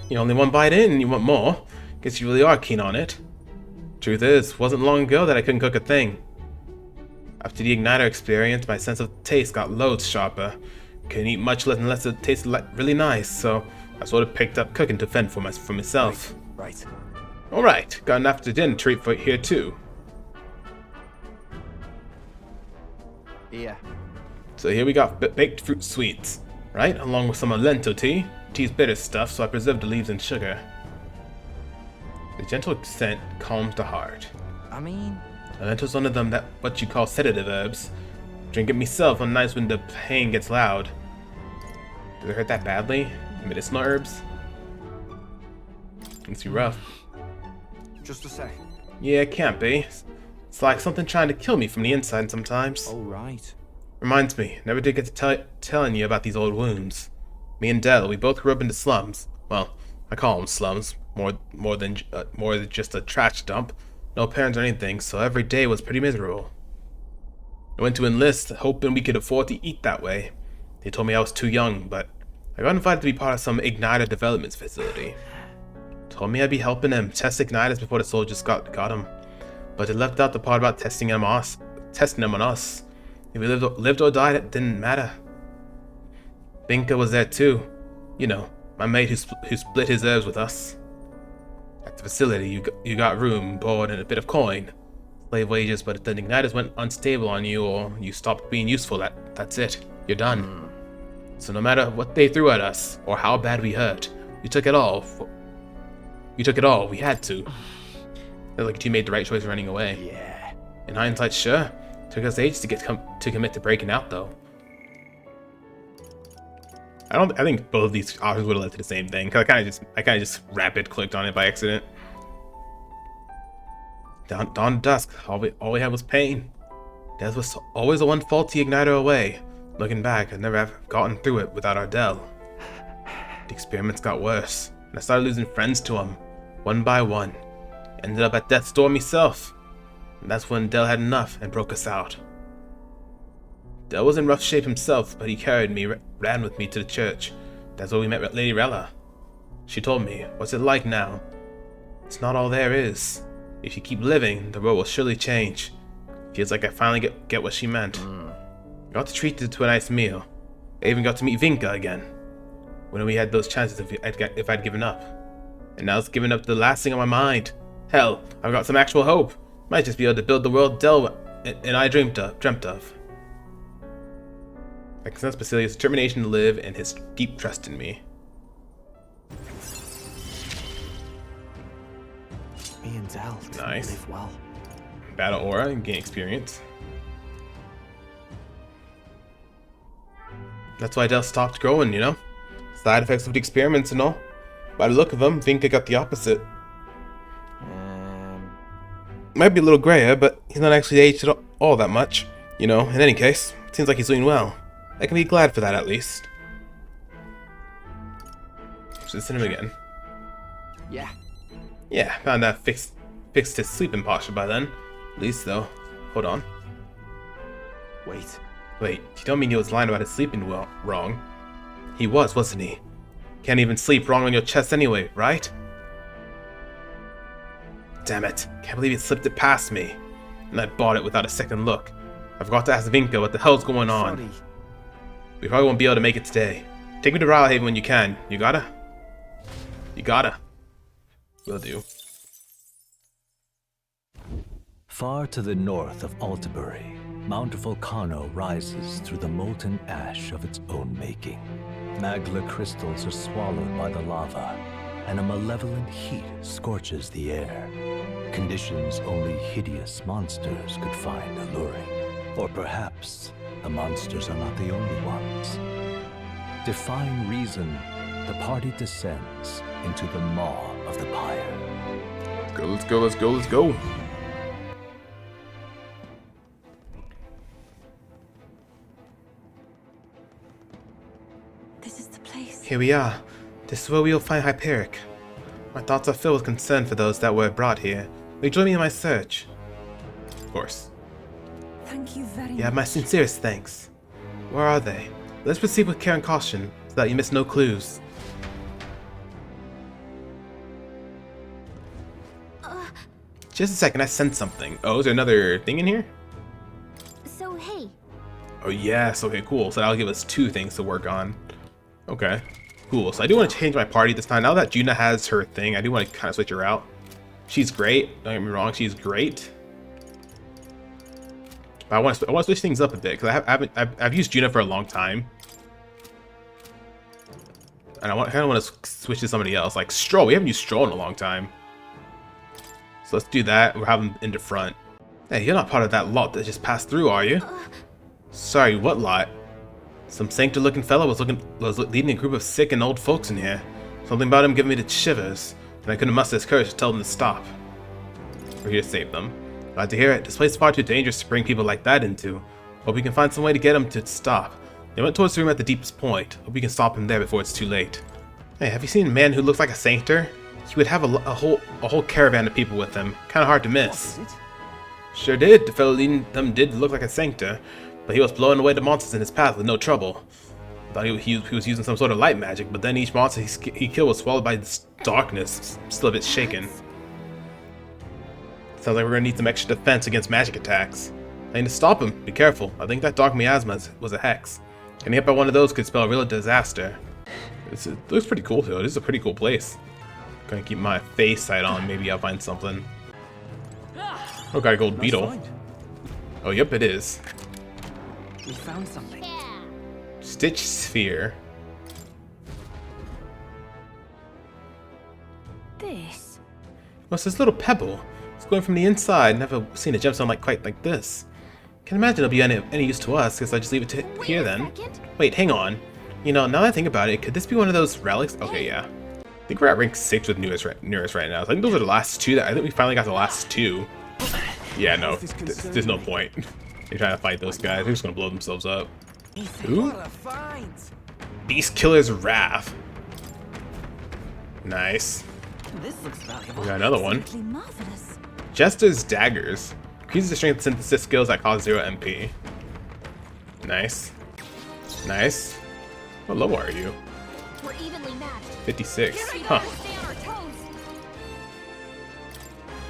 You only one bite in and you want more. Guess you really are keen on it. Truth is, wasn't long ago that I couldn't cook a thing. After the Igniter experience, my sense of taste got loads sharper. Couldn't eat much less unless it tasted really nice, so I sort of picked up cooking to fend for myself. Right. Alright, got an after dinner treat for here too. Yeah. So here we got baked fruit sweets, right? Along with some lento tea. Tea's bitter stuff, so I preserved the leaves and sugar. The gentle scent calms the heart. I mean, Lento's one of them that what you call sedative herbs. Drink it myself on nights when the pain gets loud. Does it hurt that badly? Medicinal herbs? It's rough. Just a sec. Yeah, it can't be. It's like something trying to kill me from the inside sometimes. all right. Reminds me, never did get to telling you about these old wounds. Me and Dell, we both grew up in the slums. Well, I call them slums, more than just a trash dump. No parents or anything, so every day was pretty miserable. I went to enlist, hoping we could afford to eat that way. They told me I was too young, but I got invited to be part of some Igniter development facility. Told me I'd be helping them test Igniters before the soldiers got them. But they left out the part about testing them on us. If we lived or died, it didn't matter. Binka was there too. You know, my mate who split his herbs with us. At the facility, you got room, board, and a bit of coin. Slave wages, but if the Igniters went unstable on you or you stopped being useful, that's it. You're done. So no matter what they threw at us, or how bad we hurt, we took it all. We had to. Felt like you made the right choice running away. Yeah. In hindsight, sure. Took us ages to commit to breaking out, though. I think both of these options would have led to the same thing. Cause I kind of just rapid clicked on it by accident. Dawn dusk. All we had was pain. Death was always the one faulty igniter away. Looking back, I'd never have gotten through it without Ardell. The experiments got worse, and I started losing friends to them, one by one. Ended up at death's door myself. And that's when Dell had enough and broke us out. Dell was in rough shape himself, but he carried me, ran with me to the church. That's where we met Lady Rella. She told me, what's it like now? It's not all there is. If you keep living, the world will surely change. Feels like I finally get what she meant. I got treated to a nice meal. I even got to meet Vinka again. When we had those chances if I'd given up. And now it's given up the last thing on my mind. Hell, I've got some actual hope. Might just be able to build the world Dell and I dreamt of. I can sense Basilius' determination to live and his deep trust in me. Me and Dell didn't Nice. live well. Battle aura and gain experience. That's why Dell stopped growing, you know? Side effects of the experiments and all. By the look of them, Vinka got the opposite. Might be a little grayer, but he's not actually aged at all that much. You know, in any case, it seems like he's doing well. I can be glad for that at least. Let's listen to him again. Yeah. Yeah, found that fixed his sleeping posture by then. At least though. Hold on. Wait. Wait, you don't mean he was lying about his sleeping wrong? He was, wasn't he? Can't even sleep wrong on your chest anyway, right? Damn it, can't believe it slipped it past me. And I bought it without a second look. I forgot to ask Vinka what the hell's going on. Sorry. We probably won't be able to make it today. Take me to Royale Haven when you can. You gotta? You gotta. Will do. Far to the north of Altabury, Mount Volcano rises through the molten ash of its own making. Magla crystals are swallowed by the lava, and a malevolent heat scorches the air. Conditions only hideous monsters could find alluring. Or perhaps the monsters are not the only ones. Defying reason, the party descends into the maw of the pyre. Let's go, let's go, let's go, let's go. This is the place. Here we are. This is where we will find Hyperic. My thoughts are filled with concern for those that were brought here. Will you join me in my search? Of course. Thank you very You have much. my sincerest thanks. Where are they? Let's proceed with care and caution, so that you miss no clues. Just a second, I sensed something. Oh, is there another thing in here? So, hey, Oh yes, okay, cool. So that'll give us 2 things to work on. Okay, cool. So I do want to change my party this time. Now that Juna has her thing, I do want to kind of switch her out. She's great, don't get me wrong, she's great. But I want to switch things up a bit, because I've used Juna for a long time. And I kind of want to switch to somebody else, like Stroll. We haven't used Stroll in a long time. So let's do that. We'll have him in the front. Hey, you're not part of that lot that just passed through, are you? Sorry, what lot? Some sanctor-looking fellow was leading a group of sick and old folks in here. Something about him giving me the shivers, and I couldn't muster his courage to tell them to stop. We're here to save them. Glad to hear it. This place is far too dangerous to bring people like that into. Hope we can find some way to get them to stop. They went towards the room at the deepest point. Hope we can stop him there before it's too late. Hey, have you seen a man who looks like a sanctor? He would have a whole caravan of people with him. Kind of hard to miss. What is it? Sure did. The fellow leading them did look like a sanctor, but he was blowing away the monsters in his path with no trouble. Thought he was using some sort of light magic, but then each monster he killed was swallowed by this darkness. Still a bit shaken. Sounds like we're gonna need some extra defense against magic attacks. I need to stop him. Be careful. I think that dark miasma was a hex. Getting hit by one of those could spell a real disaster. It looks pretty cool though. This is a pretty cool place. Gonna keep my face sight on. Maybe I'll find something. Oh, got a gold beetle. Find. Oh, yep, it is. We found something. Stitch sphere. this. What's this little pebble? It's going from the inside. Never seen a gemstone quite like this. Can't imagine it'll be any use to us. Guess I just leave it here then. Wait, hang on. You know, now that I think about it, could this be one of those relics? Okay, yeah. I think we're at rank 6 with Nearest right now. I think those are the last 2. I think we finally got the last 2. Yeah, no, there's no point. They're trying to fight those guys. They're just gonna blow themselves up. Ooh. Beast Killer's Wrath. Nice. This looks valuable. We got another one. Absolutely marvelous. Jester's Daggers. Increases the strength synthesis skills that cause 0 MP. Nice. Nice. What level are you? We're evenly matched. 56. We Huh. gotta stay on our toes.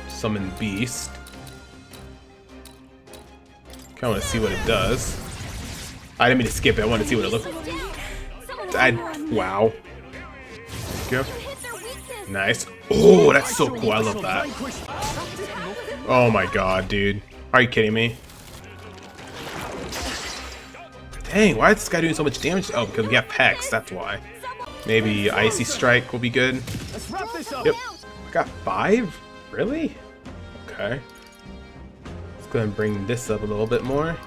Summon Beast. Kinda wanna see what it does. I didn't mean to skip it, I wanted to see what it looked like. Wow. Go. Hit their weakness. Nice. Oh, that's so cool. I love that. Oh my god, dude. Are you kidding me? Dang, why is this guy doing so much damage? Oh, because we have Pex, that's why. Maybe Icy Strike will be good. Let's wrap this up. Yep. Got 5? Really? Okay. Let's go ahead and bring this up a little bit more.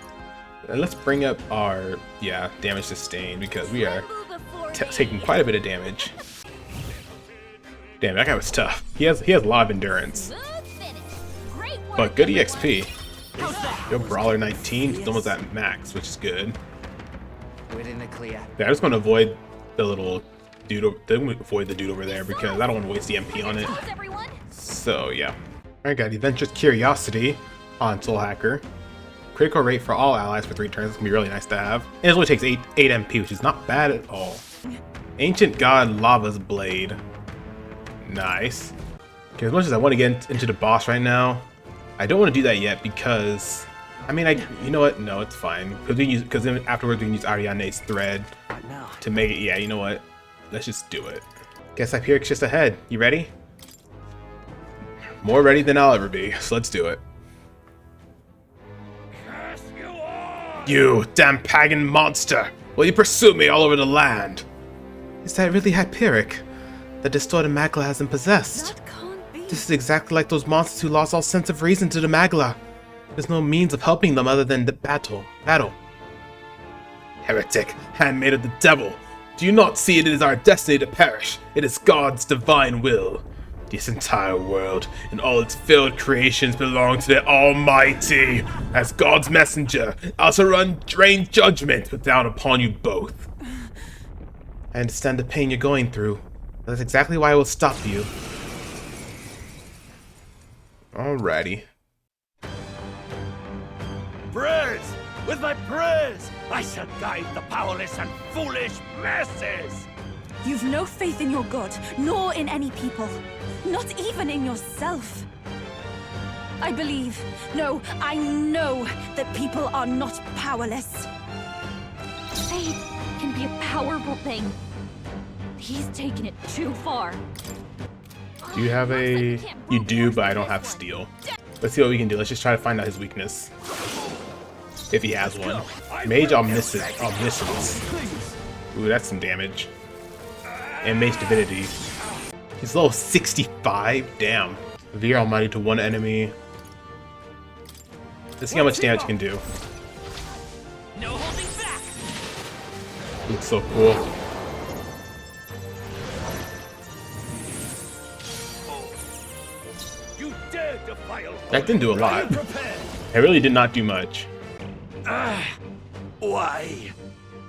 And let's bring up our, damage sustained, because we are taking quite a bit of damage. Damn, that guy was tough. He has a lot of endurance. But good EXP. Yo, Brawler 19, he's almost at max, which is good. We're in the clear. Yeah, I'm just gonna avoid the little dude. Avoid the dude over there because I don't want to waste the MP on it. So yeah. Alright, got Adventurous Curiosity on Soul Hacker. Critical rate for all allies for 3 turns. It's gonna be really nice to have. And it only takes 8 MP, which is not bad at all. Ancient God Lava's Blade. Nice. Okay, as much as I want to get into the boss right now, I don't want to do that yet because, I mean, you know what? No, it's fine. Because then afterwards we can use Ariane's Thread. now. to make it. Yeah, you know what? Let's just do it. Guess Hyperic's just ahead. You ready? More ready than I'll ever be, so let's do it. You damn pagan monster! Will you pursue me all over the land? Is that really Hyperic? The distorted Magla has him possessed. That can't be. This is exactly like those monsters who lost all sense of reason to the Magla. There's no means of helping them other than the battle. Heretic, handmaid of the devil. Do you not see it is our destiny to perish? It is God's divine will. This entire world and all its filled creations belong to the Almighty. As God's messenger, I also rain judgment down upon you both. I understand the pain you're going through. That's exactly why I will stop you. Alrighty. Prayers! With my prayers, I shall guide the powerless and foolish masses! You've no faith in your god, nor in any people. Not even in yourself. I believe, no, I know that people are not powerless. Faith can be a powerful thing. He's taken it too far. Do you have a... You do, but I don't have steel. Let's see what we can do. Let's just try to find out his weakness. If he has one. Mage Omniscience. Ooh, that's some damage. And Mage Divinity. He's level 65? Damn. Veer Almighty to one enemy. Let's see how much damage he can do. No holding back! Looks so cool. You dare defile That didn't do a lot. Prepare. It really did not do much. Why?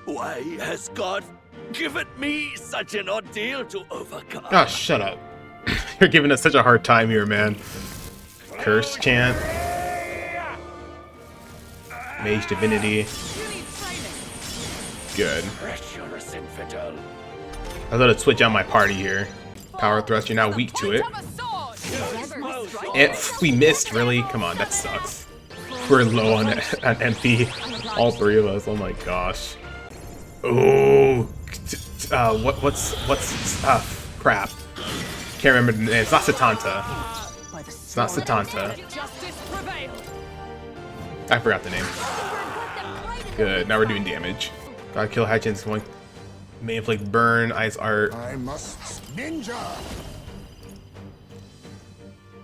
Why has God given me such an ordeal to overcome? Oh, shut up. You're giving us such a hard time here, man. Curse chant. Mage Divinity. Good. Treacherous infidel. I thought I'd switch out my party here. Power Thrust, you're now weak to it. And we missed, really? Come on, that sucks. We're low on MP. All three of us. Oh my gosh. Oh, what's crap. Can't remember the name. It's not Satanta. It's not Satanta. I forgot the name. Good. Now we're doing damage. Gotta kill Hachin's going. Main inflict burn. Ice art. I must ninja.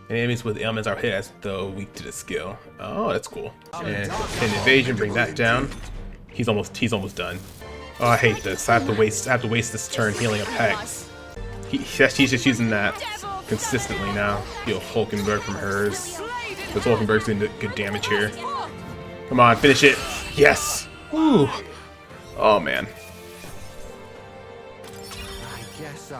Enemies with ailments are hit as though weak to the skill. Oh, that's cool. And an evasion, bring that down. He's almost done. Oh, I hate this. I have to waste this turn healing up Hex. He's just using that consistently now. Heal Hulkenberg from hers. Because Hulkenberg's doing good damage here. Come on, finish it. Yes. Woo. Oh man.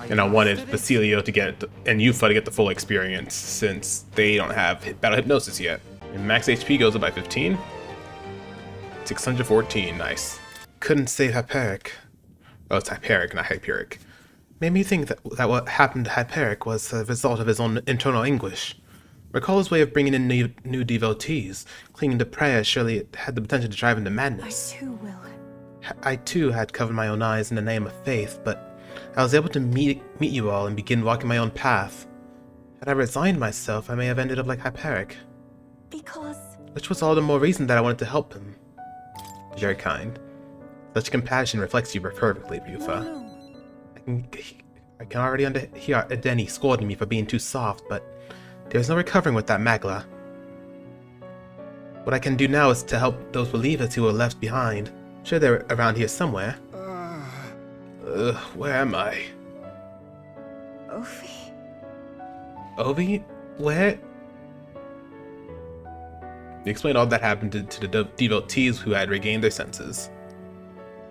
And I wanted Basilio to get and Yufa to get the full experience since they don't have Battle Hypnosis yet. And max HP goes up by 15. 614, nice. Couldn't save Hyperic. Oh, it's Hyperic, not Hyperic. Made me think that what happened to Hyperic was the result of his own internal anguish. Recall his way of bringing in new devotees. Clinging to prayer surely had the potential to drive into madness. I too had covered my own eyes in the name of faith, but I was able to meet you all and begin walking my own path. Had I resigned myself, I may have ended up like Hyperic. Which was all the more reason that I wanted to help him. Very kind. Such compassion reflects you perfectly, Yufa. I can already hear Denny scolding me for being too soft, but there's no recovering with that Magla. What I can do now is to help those believers who were left behind. Sure, they're around here somewhere. Where am I? Ovi? Where? He explained all that happened to the devotees who had regained their senses.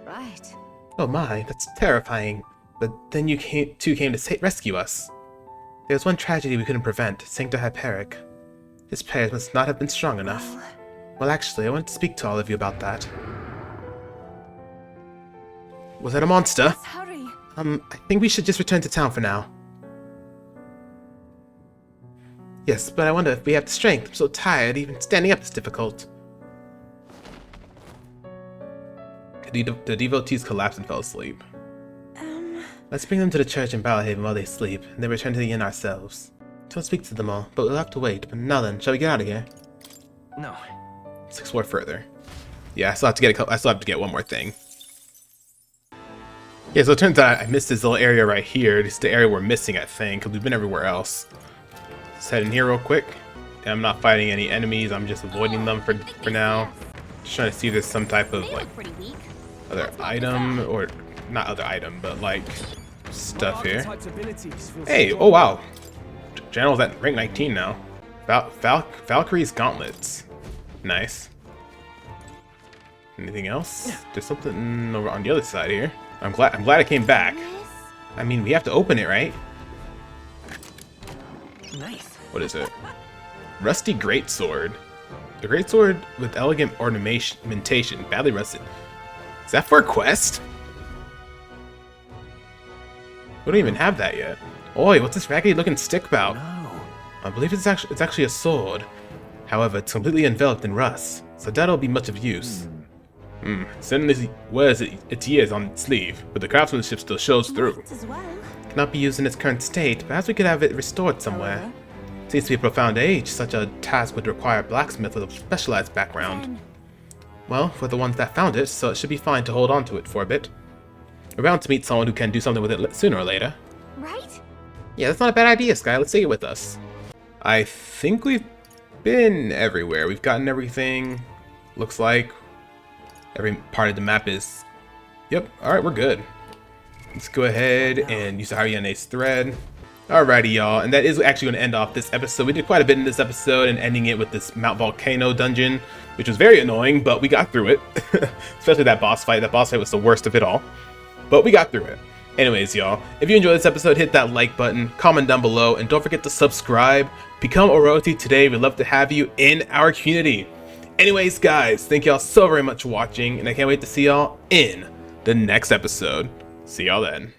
Right. Oh my, that's terrifying. But then you came to rescue us. There's one tragedy we couldn't prevent, Sancta Hyperic. His prayers must not have been strong enough. Well, actually, I wanted to speak to all of you about that. Was that a monster? Let's hurry. I think we should just return to town for now. Yes, but I wonder if we have the strength. I'm so tired, even standing up is difficult. The devotees collapsed and fell asleep. Let's bring them to the church in Ballhaven while they sleep, and then return to the inn ourselves. Don't speak to them all, but we'll have to wait. But now then, shall we get out of here? No. Let's explore further. Yeah, I still have to get one more thing. Yeah, so it turns out I missed this little area right here. This is the area we're missing, I think, because we've been everywhere else. Let's head in here real quick. And I'm not fighting any enemies, I'm just avoiding them for now. Just trying to see if there's some type of like other item, or not other item, but like stuff here. Hey, oh wow. General's at rank 19 now. Valkyrie's gauntlets. Nice. Anything else? There's something over on the other side here. I'm glad I came back. I mean, we have to open it, right? Nice. What is it? Rusty greatsword. The greatsword with elegant ornamentation, badly rusted. Is that for a quest? We don't even have that yet. Oi, what's this raggedy looking stick about? No. I believe it's actually a sword. However, it's completely enveloped in rust, so that'll be much of use. Certainly wears its years on its sleeve, but the craftsmanship still shows through. As well. Cannot be used in its current state. Perhaps we could have it restored somewhere. Seems to be a profound age. Such a task would require a blacksmith with a specialized background. Well, for the ones that found it, so it should be fine to hold on to it for a bit. We're bound to meet someone who can do something with it sooner or later. Right? Yeah, that's not a bad idea, Skye. Let's take it with us. I think we've been everywhere. We've gotten everything. Looks like every part of the map is... Yep, alright, we're good. Let's go ahead and use the Haryane's thread. Alrighty, y'all, and that is actually going to end off this episode. We did quite a bit in this episode, and ending it with this Mount Volcano dungeon, which was very annoying, but we got through it. Especially that boss fight. That boss fight was the worst of it all. But we got through it. Anyways, y'all, if you enjoyed this episode, hit that like button, comment down below, and don't forget to subscribe. Become a royalty today. We'd love to have you in our community. Anyways, guys, thank y'all so very much for watching, and I can't wait to see y'all in the next episode. See y'all then.